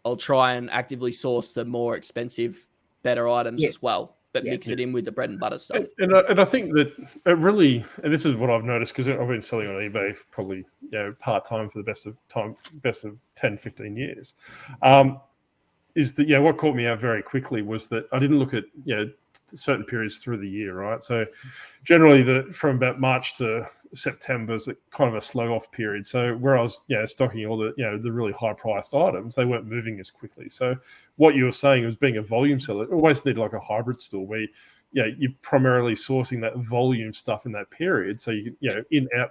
I'll try and actively source the more expensive, better items as well. But mix it in with the bread and butter stuff. And I think that it really, and this is what I've noticed because I've been selling on eBay for probably part-time for the best of 10, 15 years, is that what caught me out very quickly was that I didn't look at certain periods through the year, right? So generally from about March to September is kind of a slow off period. So where I was stocking all the the really high priced items, they weren't moving as quickly. So what you were saying was being a volume seller, always need like a hybrid store where you're primarily sourcing that volume stuff in that period. So you can in out,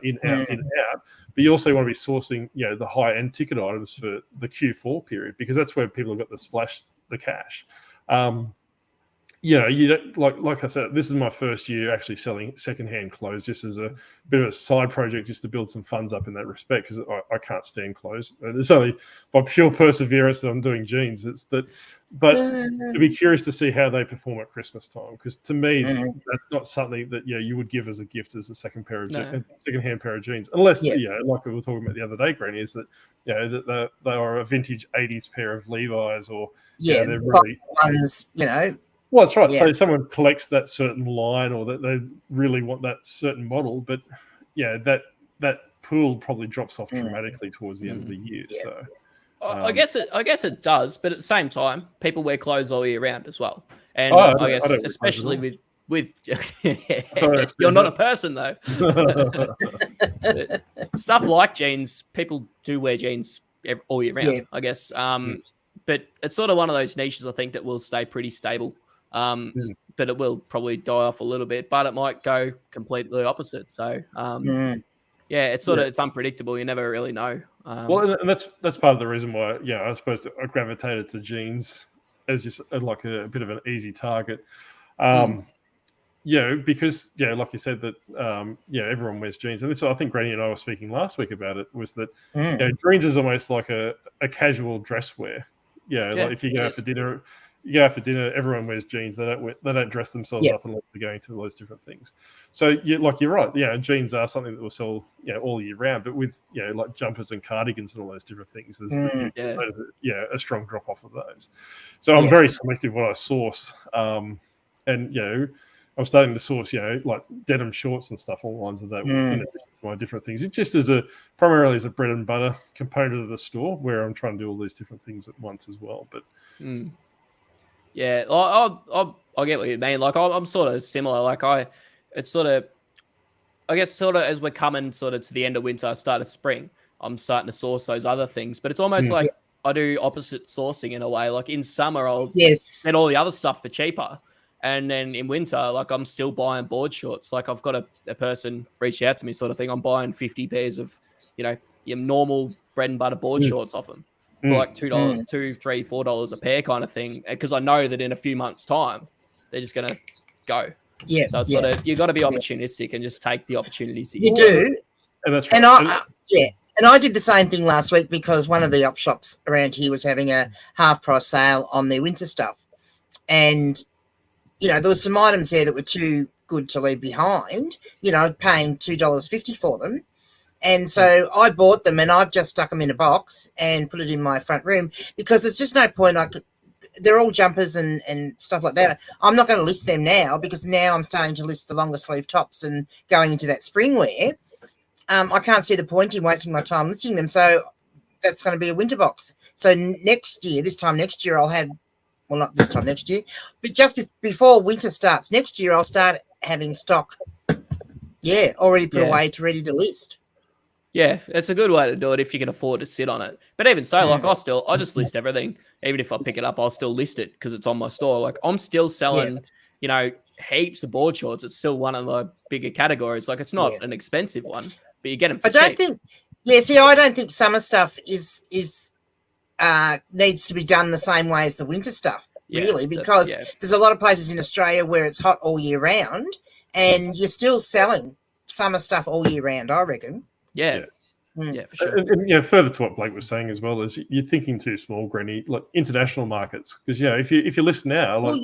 but you also want to be sourcing the high end ticket items for the Q4 period because that's where people have got the cash. You don't, like I said, this is my first year actually selling secondhand clothes, just as a bit of a side project, just to build some funds up in that respect, because I can't stand clothes. It's only by pure perseverance that I'm doing jeans. But to be curious to see how they perform at Christmas time, because to me, that's not something that you would give as a gift as a secondhand pair of jeans, unless like we were talking about the other day, Granny, is that that they are a vintage '80s pair of Levi's, or they're really ones, Well, that's right. Yeah. So someone collects that certain line, or that they really want that certain model, but that pool probably drops off dramatically towards the end of the year. Yeah. So I guess it does, but at the same time, people wear clothes all year round as well, and I guess especially with you're not a person though. Stuff like jeans, people do wear jeans all year round. I guess, but it's sort of one of those niches I think that will stay pretty stable. But it will probably die off a little bit, but it might go completely opposite. So, it's it's unpredictable. You never really know. Well, and that's part of the reason why, I suppose I gravitated to jeans as just like a bit of an easy target. Because like you said that everyone wears jeans, and this I think Granny and I were speaking last week about it, was that jeans is almost like a casual dress wear. Like if you go out for dinner. You go out for dinner, everyone wears jeans. They don't dress themselves up unless they're going to those different things. So you're right. Jeans are something that will sell all year round. But with like jumpers and cardigans and all those different things, there's a strong drop off of those. So I'm very selective what I source. And I'm starting to source, like denim shorts and stuff along the lines of that. In addition to my different things, it just is primarily as a bread and butter component of the store where I'm trying to do all these different things at once as well. But yeah, I get what you mean. Like I'm sort of similar. Like I guess sort of as we're coming sort of to the end of winter, start of spring, I'm starting to source those other things. But it's almost like I do opposite sourcing in a way. Like in summer, I'll get all the other stuff for cheaper. And then in winter, like I'm still buying board shorts. Like I've got a person reach out to me sort of thing. I'm buying 50 pairs of, your normal bread and butter board shorts off them for like $2, $2, $3, $4 a pair kind of thing. Because I know that in a few months' time, they're just going to go. Yeah. So it's sort of, you've got to be opportunistic and just take the opportunities that you do. And that's right. And I did the same thing last week because one of the op shops around here was having a half price sale on their winter stuff. And there was some items there that were too good to leave behind, paying $2.50 for them. And so I bought them and I've just stuck them in a box and put it in my front room because there's just no point. They're all jumpers and stuff like that. I'm not going to list them now because now I'm starting to list the longer sleeve tops and going into that spring wear. I can't see the point in wasting my time listing them. So that's going to be a winter box. So this time next year, I'll have, well, not this time next year, but just before winter starts next year, I'll start having stock, already put away ready to list. Yeah, it's a good way to do it if you can afford to sit on it. But even so, like I just list everything. Even if I pick it up, I'll still list it because it's on my store. Like I'm still selling, heaps of board shorts. It's still one of the bigger categories. Like it's not an expensive one, but you get them for cheap. I don't think summer stuff is needs to be done the same way as the winter stuff, really, because there's a lot of places in Australia where it's hot all year round and you're still selling summer stuff all year round, I reckon. Yeah, for sure. And further to what Blake was saying as well is you're thinking too small, Granny, like international markets. Because, if you list now,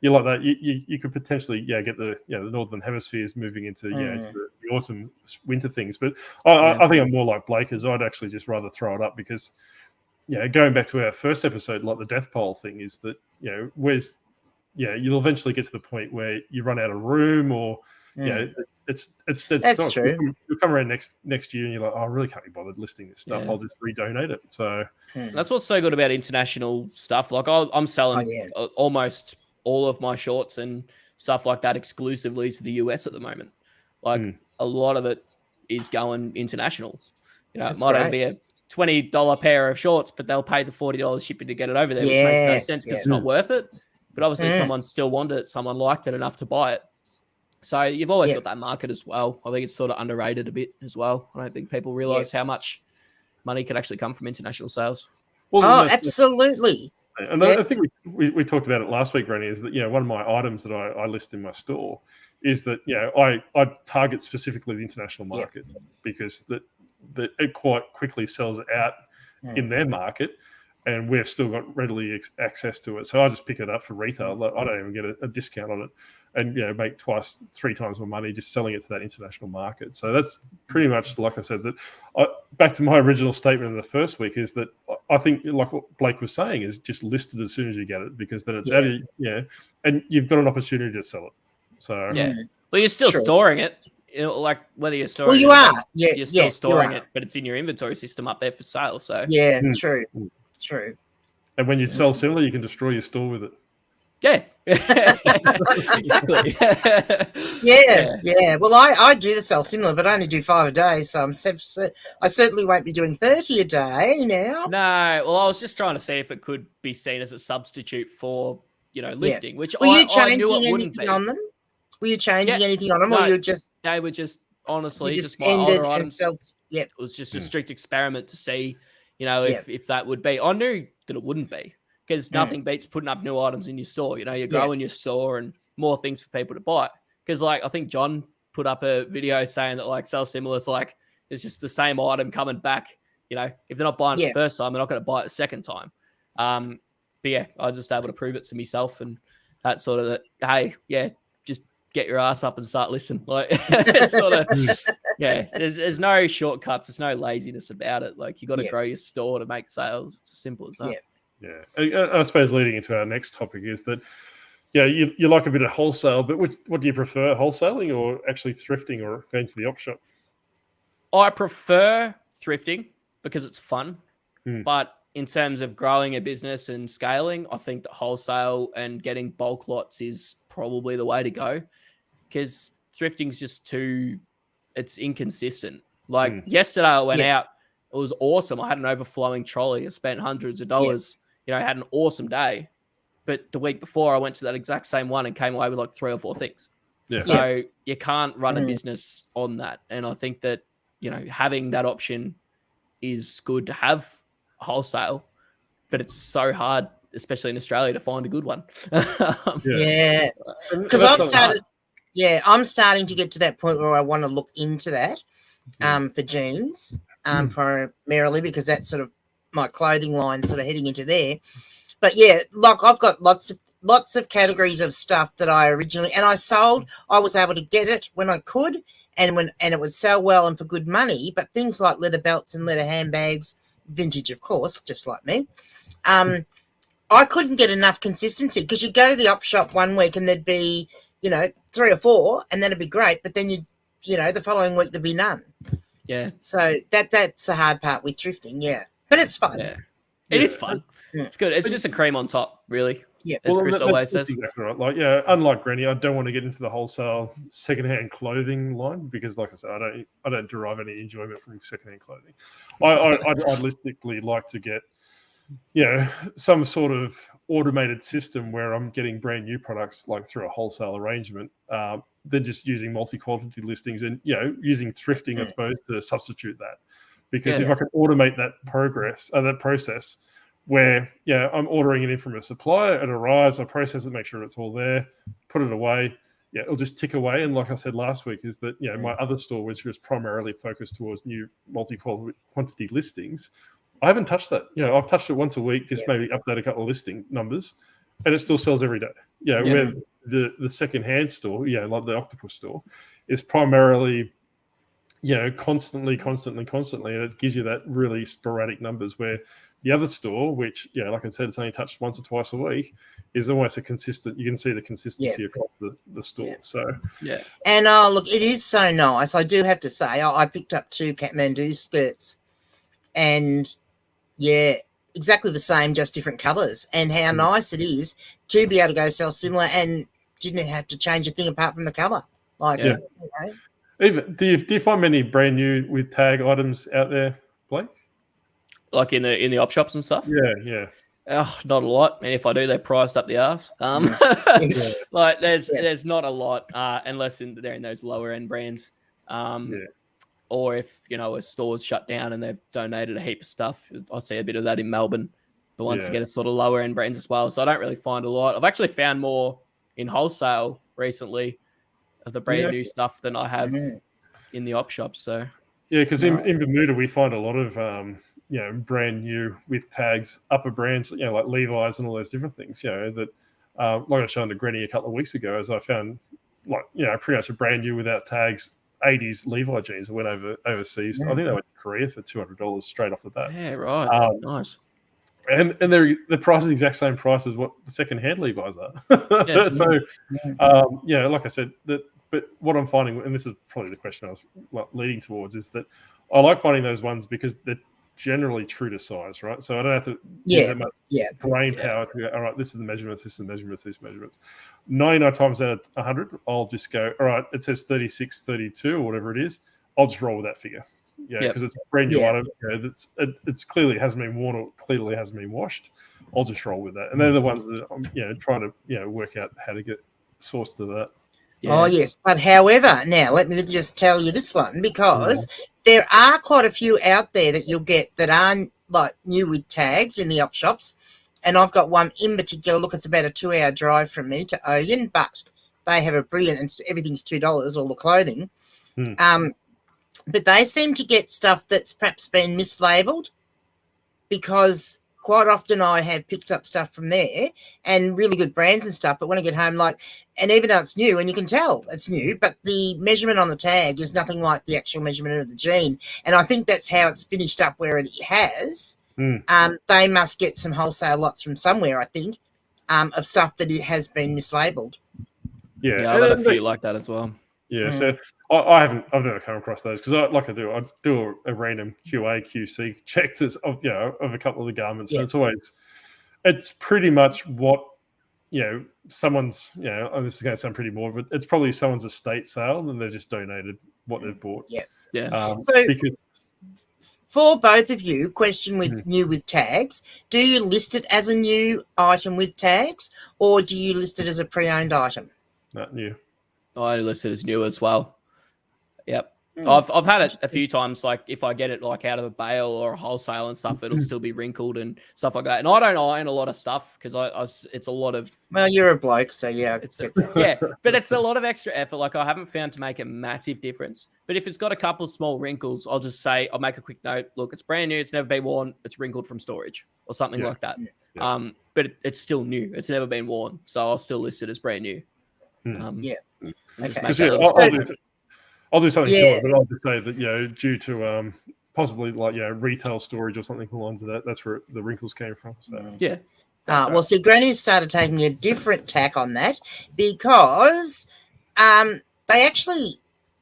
you're like that, you could potentially, get the northern hemispheres moving into, into the autumn, winter things. But I think I'm more like Blake, as I'd actually just rather throw it up because, going back to our first episode, like the death pole thing is that, you'll eventually get to the point where you run out of room or, That's true. You'll come around next year and you're like, I really can't be bothered listing this stuff. I'll just redonate it. So that's what's so good about international stuff. Like I'm selling almost all of my shorts and stuff like that exclusively to the US at the moment. Like a lot of it is going international. It might only be a $20 pair of shorts, but they'll pay the $40 shipping to get it over there, which makes no sense because it's not worth it. But obviously someone still wanted it. Someone liked it enough to buy it. So you've always got that market as well. I think it's sort of underrated a bit as well. I don't think people realize how much money can actually come from international sales. Well, absolutely. And I think we talked about it last week, Rennie, is that, one of my items that I list in my store is that, I target specifically the international market because that it quite quickly sells out in their market. And we've still got readily access to it. So I just pick it up for retail. I don't even get a discount on it and, make 3 times more money just selling it to that international market. So that's pretty much, like I said, back to my original statement in the first week is that I think, like what Blake was saying, is just list it as soon as you get it because then it's out of, and you've got an opportunity to sell it. So well, you're still storing it. Like whether you're storing you are. You're still storing it, but it's in your inventory system up there for sale. So True. And when you sell similar, you can destroy your store with it. Yeah, exactly. Yeah. Well, I do the sell similar, but I only do 5 a day, so I certainly won't be doing 30 a day now. No, well, I was just trying to see if it could be seen as a substitute for listing, which were you changing anything on them? Were you changing anything on them, or you just they were just honestly just my ended older and items. It was just a strict experiment to see. If that would be, I knew that it wouldn't be because nothing beats putting up new items in your store. You're growing your store and more things for people to buy. Because I think John put up a video saying that sell similar is it's just the same item coming back. If they're not buying it the first time, they're not going to buy it the second time. But I was just able to prove it to myself and that sort of just get your ass up and start listening. It's sort of. There's no shortcuts. There's no laziness about it. You got to grow your store to make sales. It's as simple as that. I suppose leading into our next topic is that you like a bit of wholesale, but what do you prefer, wholesaling or actually thrifting or going to the op shop? I prefer thrifting because it's fun, Hmm. but in terms of growing a business and scaling, I think that wholesale and getting bulk lots is probably the way to go, because thrifting's just it's inconsistent. Like yesterday I went out, it was awesome. I had an overflowing trolley. I spent hundreds of dollars, I had an awesome day. But the week before I went to that exact same one and came away with like 3 or 4 things. Yeah. So you can't run a business on that. And I think that, having that option is good to have wholesale, but it's so hard, especially in Australia, to find a good one. Because I'm starting to get to that point where I want to look into that for jeans primarily, because that's sort of my clothing line sort of heading into there. But like I've got lots of categories of stuff that I originally, and I was able to get it when I could, and it would sell well and for good money. But things like leather belts and leather handbags, vintage, of course, just like me, I couldn't get enough consistency, because you'd go to the op shop one week and there'd be, 3 or 4, and that'd be great. But then the following week there'd be none. Yeah. So that's the hard part with thrifting. Yeah. But it's fun. Yeah. It is fun. Yeah. It's good. It's just a cream on top, really. Yeah. As Chris always says. Exactly right. Like, unlike Granny, I don't want to get into the wholesale secondhand clothing line, because, like I said, I don't derive any enjoyment from secondhand clothing. I'd realistically like to get, some sort of automated system where I'm getting brand new products like through a wholesale arrangement, than just using multi-quality listings and, using thrifting, I suppose, to substitute that. Because if I can automate that process where, I'm ordering it in from a supplier, it arrives, I process it, make sure it's all there, put it away. It'll just tick away. And like I said last week, is that, my other store, which was primarily focused towards new multi-quantity listings, I haven't touched that. I've touched it once a week, just maybe update a couple of listing numbers, and it still sells every day. Where the second-hand store, like the Octopus store, is primarily, constantly, and it gives you that really sporadic numbers, where the other store, which, like I said, it's only touched once or twice a week, is almost you can see the consistency across the store. Yeah. So, And look, it is so nice. I do have to say, I picked up 2 Kathmandu skirts, and exactly the same, just different colours. And how nice it is to be able to go sell similar and didn't have to change a thing apart from the colour. Like, Even do you find many brand new with tag items out there, Blake? Like in the op shops and stuff? Yeah. Oh, not a lot. And if I do, they're priced up the arse. Like there's not a lot, unless they're in those lower end brands. Or if, a store's shut down and they've donated a heap of stuff. I see a bit of that in Melbourne. But once again, it's sort of lower end brands as well. So I don't really find a lot. I've actually found more in wholesale recently of the brand new stuff than I have in the op shops. So because in Bermuda we find a lot of brand new with tags, upper brands, like Levi's and all those different things. That like I was showing to Granny a couple of weeks ago, as I found pretty much a brand new without tags 80s Levi jeans that went overseas. I think they went to Korea for $200 straight off the bat. Yeah, right. Nice. And the price is the exact same price as what the second-hand Levi's are. So, like I said, but what I'm finding, and this is probably the question I was leading towards, is that I like finding those ones because they're generally true to size, right? So I don't have to that much brain power to go, all right, this is the measurements, this is the measurements, these measurements. 99 times out of 100, I'll just go, all right, it says 36, 32, or whatever it is. I'll just roll with that figure. Because it's a brand new item. It's clearly hasn't been worn or clearly hasn't been washed. I'll just roll with that. And they're the ones that I'm trying to work out how to get sourced to that. Oh, yes. But however, now let me just tell you this one, because there are quite a few out there that you'll get that aren't like new with tags in the op shops. And I've got one in particular. Look, it's about a 2-hour drive from me to Oyen, but they have a brilliant, and everything's $2, all the clothing. But they seem to get stuff that's perhaps been mislabeled, because quite often I have picked up stuff from there and really good brands and stuff. But when I get home, and even though it's new, and you can tell it's new, but the measurement on the tag is nothing like the actual measurement of the jean. And I think that's how it's finished up where it has. They must get some wholesale lots from somewhere, I think. of stuff that it has been mislabeled. Yeah, I've got a few like that as well. Yeah, so I've never come across those because I do a random QC checks of a couple of the garments, and it's pretty much what someone's this is going to sound pretty morbid, but it's probably someone's estate sale and they've just donated what they've bought. So because for both of you, question with new with tags, do you list it as a new item with tags, or do you list it as a pre-owned item? Not new. I list it as new as well. Yep. I've had it a few times, like if I get it like out of a bale or a wholesale and stuff, it'll still be wrinkled and stuff like that. And I don't iron a lot of stuff because it's a lot of... Well, you're a bloke, so yeah. But it's a lot of extra effort. Like I haven't found to make a massive difference. But if it's got a couple of small wrinkles, I'll just say, I'll make a quick note. Look, it's brand new. It's never been worn. It's wrinkled from storage or something like that. Yeah. But it's still new. It's never been worn. So I'll still list it as brand new. Okay. I'll do something similar, but I'll just say that due to possibly like retail storage or something along the lines of that, that's where the wrinkles came from. So well, see, Granny's started taking a different tack on that because eBay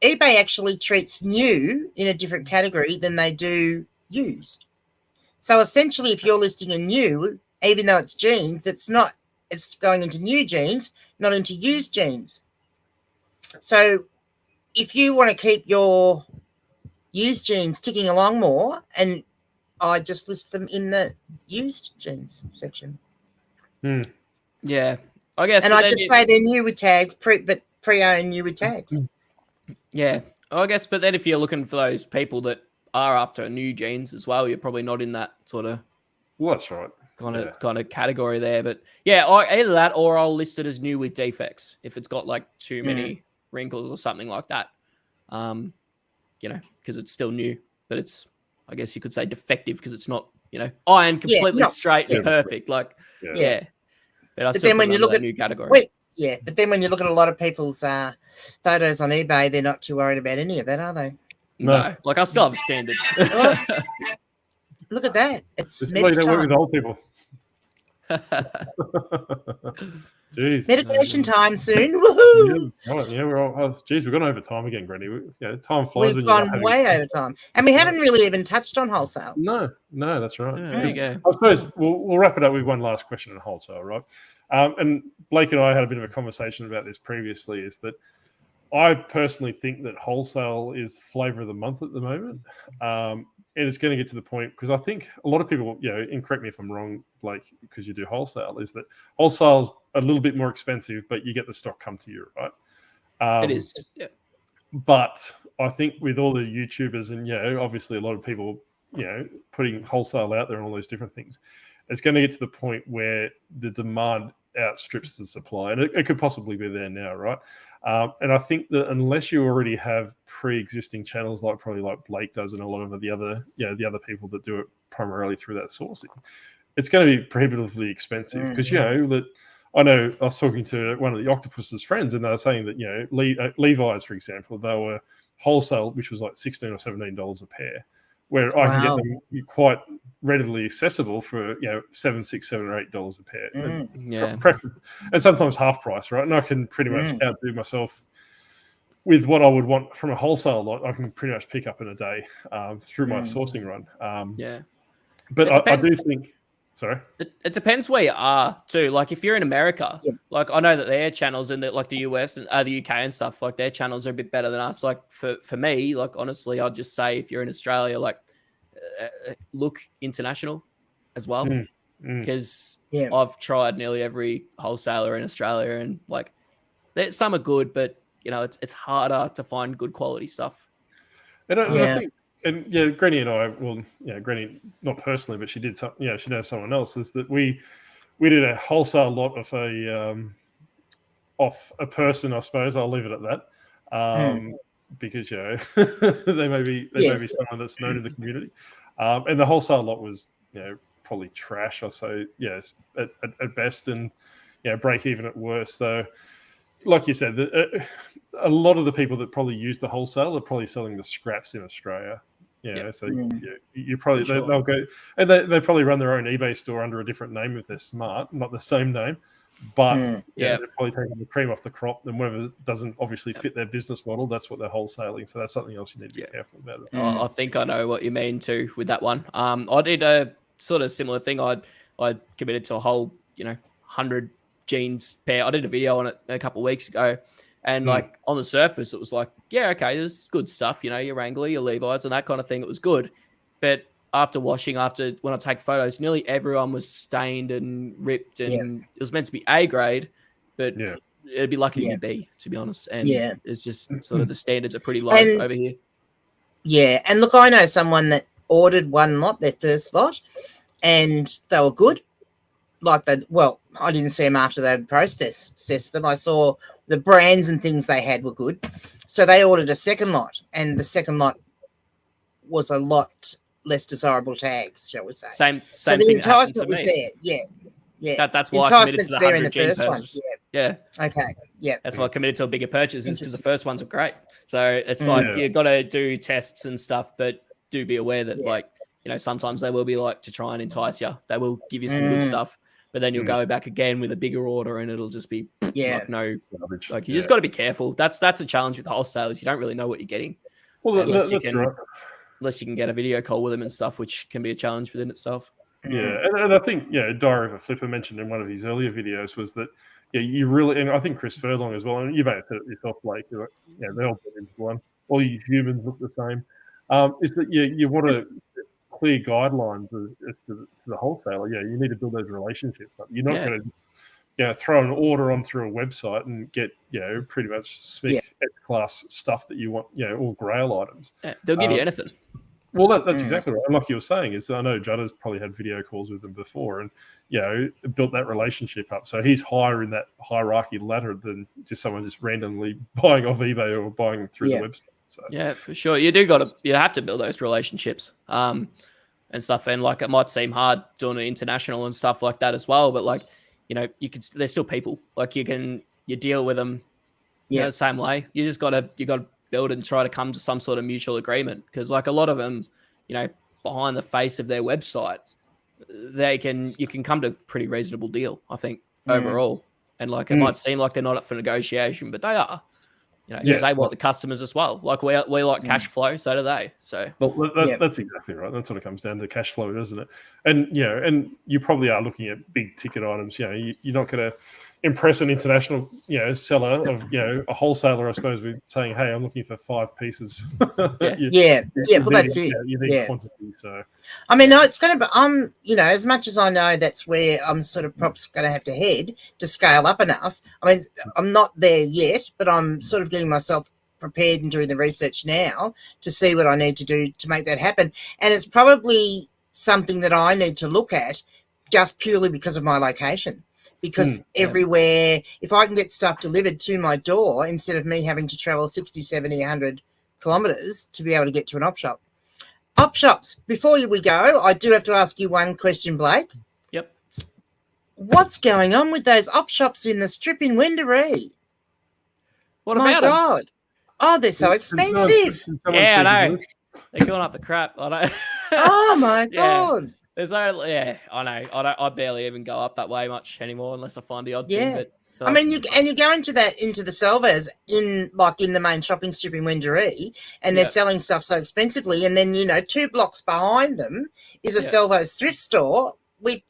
actually treats new in a different category than they do used. So essentially, if you're listing a new, even though it's jeans, it's going into new jeans, not into used jeans. So if you want to keep your used jeans ticking along more, and I just list them in the used jeans section. Yeah, I guess. And I just say they're new with tags, but pre-owned new with tags. Yeah, I guess. But then if you're looking for those people that are after new jeans as well, you're probably not in that sort of. Well, that's right. Kind of category there, but either that or I'll list it as new with defects if it's got like too many wrinkles or something like that. Because it's still new, but it's, I guess you could say defective because it's not, ironed completely straight and perfect. Like, But then when you look at new category. But then when you look at a lot of people's photos on eBay, they're not too worried about any of that, are they? No. Like I still have a standard. Look at that. It's meds time. Work with old people. Jeez. Meditation time soon. Woohoo! We're all. We've gone over time again, Granny. Time flies. We've gone way over time, and we haven't really even touched on wholesale. No, that's right. There you go. I suppose we'll wrap it up with one last question on wholesale, right? And Blake and I had a bit of a conversation about this previously. Is that I personally think that wholesale is flavor of the month at the moment. And it's going to get to the point because I think a lot of people, and correct me if I'm wrong, Blake, because you do wholesale, is that wholesale's a little bit more expensive, but you get the stock come to you, right? It is, yeah. But I think with all the YouTubers and, obviously a lot of people, putting wholesale out there and all those different things, it's going to get to the point where the demand outstrips the supply. And it could possibly be there now, right? And I think that unless you already have pre-existing channels like Blake does and a lot of the other people that do it primarily through that sourcing, it's going to be prohibitively expensive because that I know I was talking to one of the Octopus's friends and they were saying that Levi's, for example, they were wholesale, which was like $16 or $17 a pair, where I can get them quite readily accessible for $7, $6, $7 or $8 a pair, and sometimes half price, right? And I can pretty much outdo myself with what I would want from a wholesale lot. I can pretty much pick up in a day through my sourcing run. But I do think. Sorry. It depends where you are too. Like if you're in America, like I know that their channels in like the US and the UK and stuff, like their channels are a bit better than us. Like for me, like honestly, I'd just say if you're in Australia, like look international as well, because I've tried nearly every wholesaler in Australia, and like some are good, but it's harder to find good quality stuff. And I think. And Granny and I, Granny not personally, but she did. She knows someone else. Is that we did a wholesale lot of off a person, I suppose. I'll leave it at that, because they may be someone that's known in the community, and the wholesale lot was probably trash. I'll say at best, and break even at worst. So, like you said, a lot of the people that probably use the wholesale are probably selling the scraps in Australia. You probably they'll go and they probably run their own eBay store under a different name if they're smart, not the same name. but they're probably taking the cream off the crop, and whatever doesn't obviously fit their business model, that's what they're wholesaling. So that's something else you need to be careful about. I think I know what you mean too with that one. I did a sort of similar thing. I committed to a whole 100 jeans pair. I did a video on it a couple of weeks ago, and like on the surface it was like, yeah, okay, there's good stuff, your Wrangler, your Levi's and that kind of thing. It was good, but after washing, when I take photos, nearly everyone was stained and ripped, and it was meant to be A grade, but it'd be lucky to be B, to be honest. And it's just sort of the standards are pretty low over here. Yeah, and look, I know someone that ordered one lot, their first lot, and they were good. I didn't see them after they processed them. I saw the brands and things they had were good. So they ordered a second lot, and the second lot was a lot less desirable tags, shall we say. Same so the enticement was there. Yeah. That's why I committed to the there in the 100 first one. Yeah. Okay. Yeah. That's why I committed to a bigger purchase, because the first ones were great. So it's like you've got to do tests and stuff, but do be aware that sometimes they will be like to try and entice you. They will give you some good stuff, but then you'll go back again with a bigger order and it'll just be you just got to be careful. That's a challenge with wholesalers. You don't really know what you're getting. Well, that's right. Unless you can get a video call with them and stuff, which can be a challenge within itself. Yeah, and I think Diary of a Flipper mentioned in one of his earlier videos was that you really, and I think Chris Furlong as well, and you may have said it yourself, Blake. They all put into one. All you humans look the same. Is that you want to clear guidelines as to the wholesaler? Yeah, you need to build those relationships up. You're not going to throw an order on through a website and get pretty much S-class stuff that you want, all grail items. Yeah, they'll give you anything. Well, that's exactly right. And like you were saying, is I know Judd has probably had video calls with them before, and built that relationship up. So he's higher in that hierarchy ladder than just someone just randomly buying off eBay or buying through the website. So. Yeah, for sure. You have to build those relationships and stuff. And like it might seem hard doing it international and stuff like that as well, but they're still people. Like you deal with them the same way. You just got to build and try to come to some sort of mutual agreement, because like a lot of them, behind the face of their website, you can come to a pretty reasonable deal, I think, overall. And like it might seem like they're not up for negotiation, but they are. Because they want the customers as well. Like we like cash flow, so do they. So that's exactly right. That's what it comes down to, cash flow, doesn't it? And and you probably are looking at big ticket items. You're not going to impress an international seller of a wholesaler, I suppose, with saying, hey, I'm looking for 5 pieces. Well, that's it. You need quantity. So I mean, no, it's going to be as much as I know that's where I'm sort of perhaps going to have to head to scale up enough. I mean, I'm not there yet, but I'm sort of getting myself prepared and doing the research now to see what I need to do to make that happen. And it's probably something that I need to look at just purely because of my location. Because everywhere, if I can get stuff delivered to my door instead of me having to travel 60, 70, 100 kilometres to be able to get to an op shop. Op shops, before we go, I do have to ask you one question, Blake. Yep. What's going on with those op shops in the strip in Wendouree? What about God. Them? Oh, they're so expensive. Yeah, I know. They're going up the crap. I know. Oh, my God. There's I know. I barely even go up that way much anymore unless I find the odd thing. But I mean, you go into the Salvos in the main shopping strip in Wendouree, and they're selling stuff so expensively, and then 2 blocks behind them is a Salvos thrift store with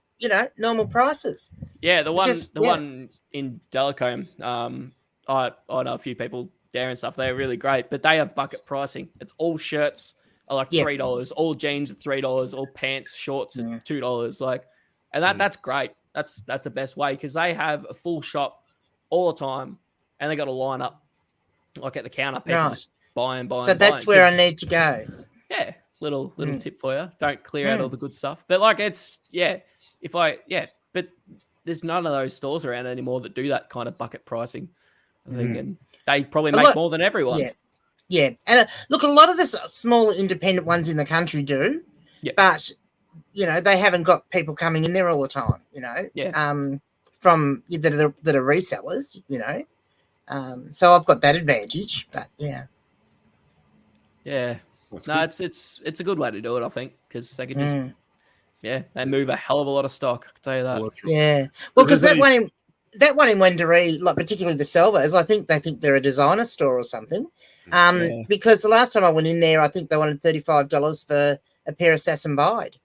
normal prices. Yeah, the one in Delacombe. I know a few people there and stuff. They're really great, but they have bucket pricing. It's all shirts are like $3, all jeans are $3, all pants, shorts are $2. And that's great. That's the best way, because they have a full shop all the time, and they got a line up like at the counter. People just buying. So that's where I need to go. Yeah, little tip for you. Don't clear out all the good stuff, but but there's none of those stores around anymore that do that kind of bucket pricing, I think, and they probably make more than everyone. Yeah, and look, a lot of the small independent ones in the country do, but they haven't got people coming in there all the time. From that are resellers. So I've got that advantage. But no, it's a good way to do it, I think, because they could just they move a hell of a lot of stock. I can tell you that. Yeah, well, because that one that one in Wendouree, like particularly the Salvos, I think they think they're a designer store or something. Because the last time I went in there, I think they wanted $35 for a pair of Sass and Bide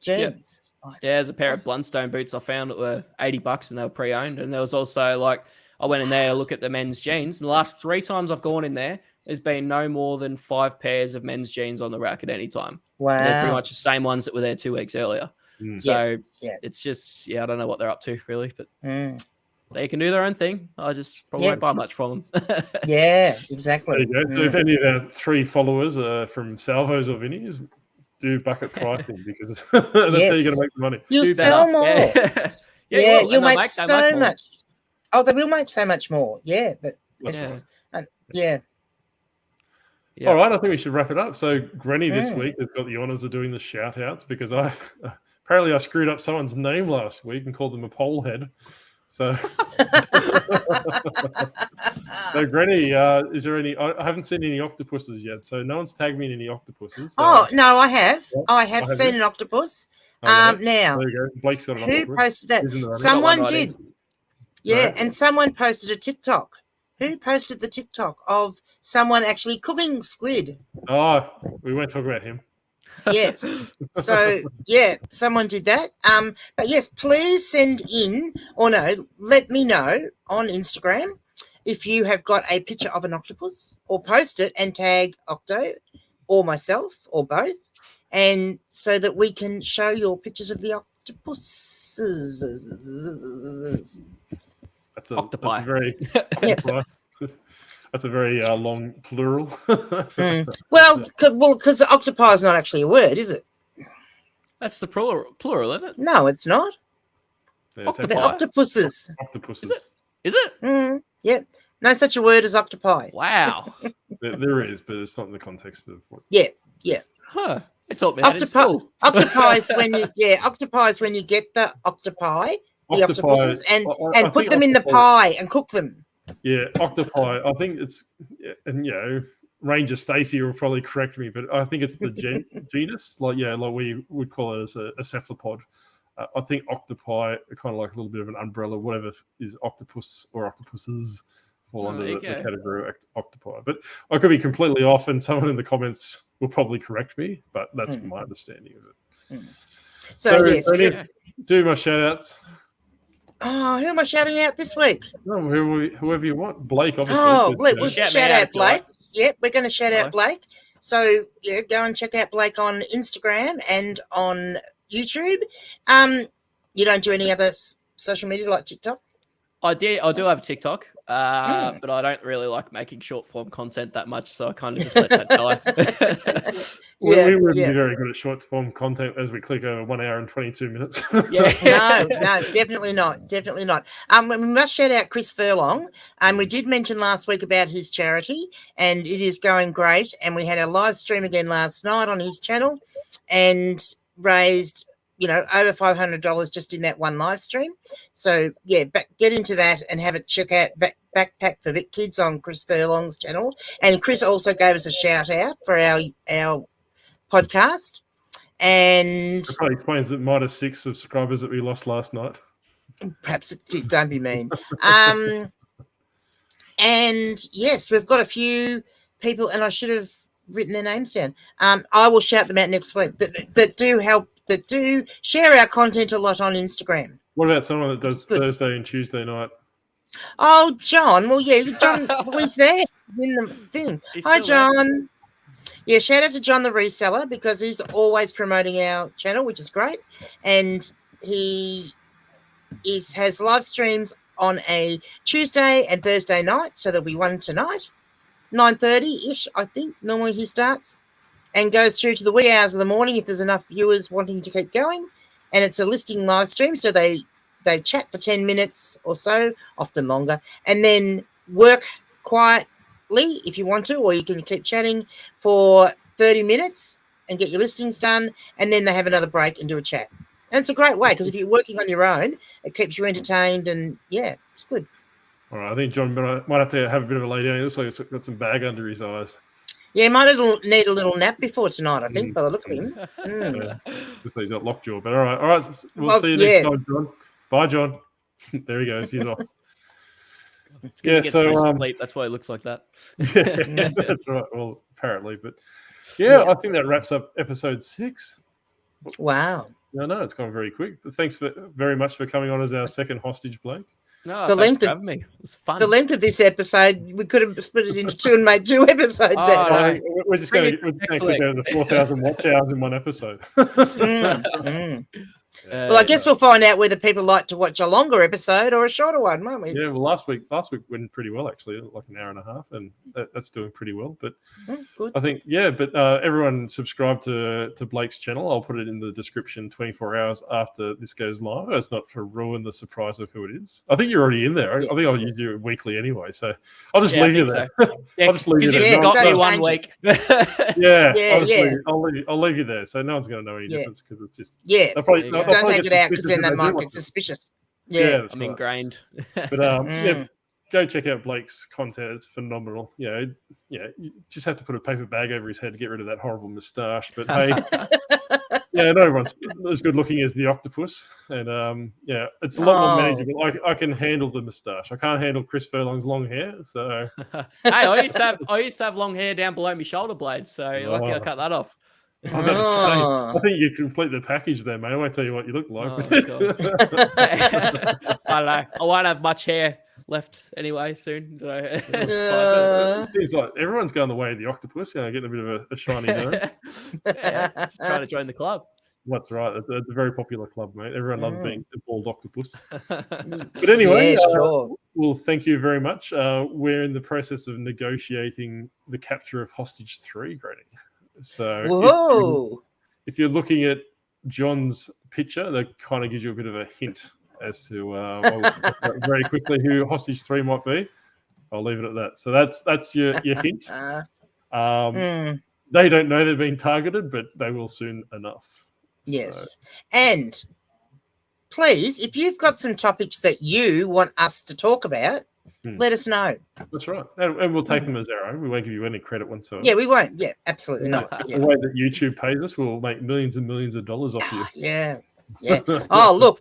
jeans. Yeah, there's a pair of Blundstone boots I found that were $80 and they were pre-owned. And there was also like, I went in there to look at the men's jeans. And the last 3 times I've gone in there, there's been no more than 5 pairs of men's jeans on the rack at any time. Wow. And they're pretty much the same ones that were there 2 weeks earlier. So it's just, I don't know what they're up to really, but they can do their own thing. I just probably won't buy much from them. Yeah, exactly. There you go. So if any of our 3 followers are from Salvos or Vinnies, do bucket pricing because that's how you're going to make the money. You'll sell more. You'll make so much. Oh, they will make so much more. Yeah, but it's, All right, I think we should wrap it up. So Granny this week has got the honours of doing the shout outs because apparently I screwed up someone's name last week and called them a pole head. So, so Granny, is there any? I haven't seen any octopuses yet, so no one's tagged me in any octopuses. Oh no, I have. I have seen an octopus. Now, there you go. Blake's got an octopus. Who posted that? Someone did. Yeah, and someone posted a TikTok. Who posted the TikTok of someone actually cooking squid? Oh, we won't talk about him. Yes. So, someone did that. But yes, please send in, or no, let me know on Instagram if you have got a picture of an octopus, or post it and tag Octo or myself or both, and so that we can show your pictures of the octopuses. That's a octopi. That's a very long plural. Well, because octopi is not actually a word, is it? That's the plural, isn't it? No, it's not. Yeah, They're octopuses. Octopuses. Is it? Yep. No such a word as octopi. Wow. there is, but it's not in the context of what. Yeah. Huh. It taught me that in school. Octopi is when you get the octopi, the octopuses, and put them in the pie and cook them. Yeah, octopi. I think it's, and Ranger Stacey will probably correct me, but I think it's the genus. Like we would call it as a cephalopod. I think octopi are kind of like a little bit of an umbrella. Whatever is octopus or octopuses fall under the category of octopi. But I could be completely off, and someone in the comments will probably correct me. But that's my understanding of it. So yes, do my shout outs. Oh, who am I shouting out this week? No, whoever you want. Blake, obviously. Oh, we'll shout out Blake. Yep, we're going to shout out Blake. So, go and check out Blake on Instagram and on YouTube. You don't do any other social media like TikTok? I do have a TikTok, but I don't really like making short form content that much, so I kind of just let that die. We wouldn't be very good at short form content as we click over 1 hour and 22 minutes. No, definitely not. Definitely not. We must shout out Chris Furlong. We did mention last week about his charity, and it is going great. And we had a live stream again last night on his channel and raised over $500 just in that one live stream. So, get into that and have a check out Backpack for Vic Kids on Chris Furlong's channel. And Chris also gave us a shout out for our podcast. And that probably explains the -6 subscribers that we lost last night. Perhaps it did. Don't be mean. And yes, we've got a few people, and I should have written their names down. I will shout them out next week that do help, that do share our content a lot on Instagram. What about someone that does Thursday and Tuesday night? Oh, John. Well, John, he's there. He's in the thing. Hi, John. Yeah, shout out to John the Reseller because he's always promoting our channel, which is great. And he has live streams on a Tuesday and Thursday night, so there'll be one tonight, 9:30-ish, I think, normally he starts, and goes through to the wee hours of the morning if there's enough viewers wanting to keep going. And it's a listing live stream, so they chat for 10 minutes or so, often longer, and then work quietly if you want to, or you can keep chatting for 30 minutes and get your listings done, and then they have another break and do a chat. And it's a great way because if you're working on your own, it keeps you entertained, and it's good. All right, I think John might have to have a bit of a lay down. He looks like he's got some bag under his eyes. Yeah, he might need a little nap before tonight, I think, by the look of him. Looks like he's got lockjaw, but all right. We'll see you next time, John. Bye, John. There he goes. He's off. Yeah, so sleep. That's why it looks like that. Yeah, that's right. Well, apparently, but yeah, I think that wraps up episode 6. Wow. No, it's gone very quick. But thanks very much for coming on as our second hostage, Blake. No, thanks for having me. It was fun. The length of this episode, we could have split it into 2 and made 2 episodes. No. We're just going to click over the 4,000 watch hours in one episode. Well, I guess we'll find out whether people like to watch a longer episode or a shorter one, won't we? Yeah, well, last week went pretty well, actually, like an hour and a half, and that's doing pretty well. But good. I think, everyone subscribe to Blake's channel. I'll put it in the description 24 hours after this goes live. It's not to ruin the surprise of who it is. I think you're already in there. Yes, I think I'll use you weekly anyway, so I'll just leave you there. So. I'll just leave you there. You got me 1 week. I'll leave you there, so no one's going to know any difference because it's just don't take it out because then they might get suspicious. Yeah, I'm ingrained. But go check out Blake's content. It's phenomenal. You just have to put a paper bag over his head to get rid of that horrible moustache. But hey, not everyone's as good looking as the octopus. And it's a lot more manageable. I can handle the moustache. I can't handle Chris Furlong's long hair. So hey, I used to have long hair down below my shoulder blades. So you're lucky I cut that off. I was about to say, I think you complete the package there, mate. I won't tell you what you look like. I don't know. I won't have much hair left anyway soon. So it seems like everyone's going the way of the octopus, getting a bit of a shiny nose. Just trying to join the club. That's right. It's a very popular club, mate. Everyone loves being a bald octopus. But anyway, well, thank you very much. We're in the process of negotiating the capture of Hostage 3, Granny. So if you're looking at John's picture, that kind of gives you a bit of a hint as to very quickly who Hostage 3 might be. I'll leave it at that. So that's your hint. They don't know they're being targeted, but they will soon enough. Yes. And please, if you've got some topics that you want us to talk about, let us know. That's right. And we'll take them as our own. We won't give you any credit whatsoever. Yeah, we won't. Yeah, absolutely not. The way that YouTube pays us, we'll make millions and millions of dollars off you. Yeah. Oh, look,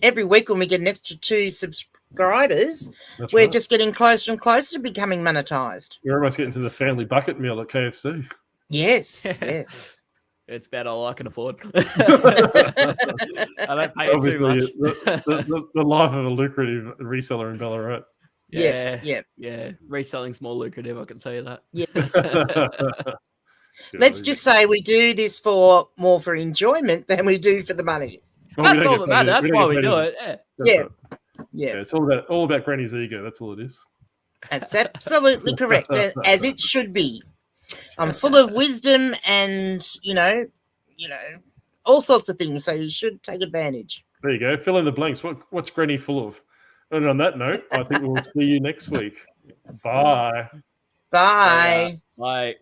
every week when we get an extra 2 subscribers, we're just getting closer and closer to becoming monetized. We're almost getting to the family bucket meal at KFC. Yes. It's about all I can afford. I don't pay it too much. The life of a lucrative reseller in Ballarat. Yeah. Reselling's more lucrative, I can tell you that. Yeah. Let's just say we do this more for enjoyment than we do for the money. That's all that matters. That's why we do it. Yeah. It's all about Granny's ego. That's all it is. That's absolutely correct, as it should be. I'm full of wisdom and, all sorts of things. So you should take advantage. There you go. Fill in the blanks. What's Granny full of? And on that note, I think we'll see you next week. Bye. Bye. Bye.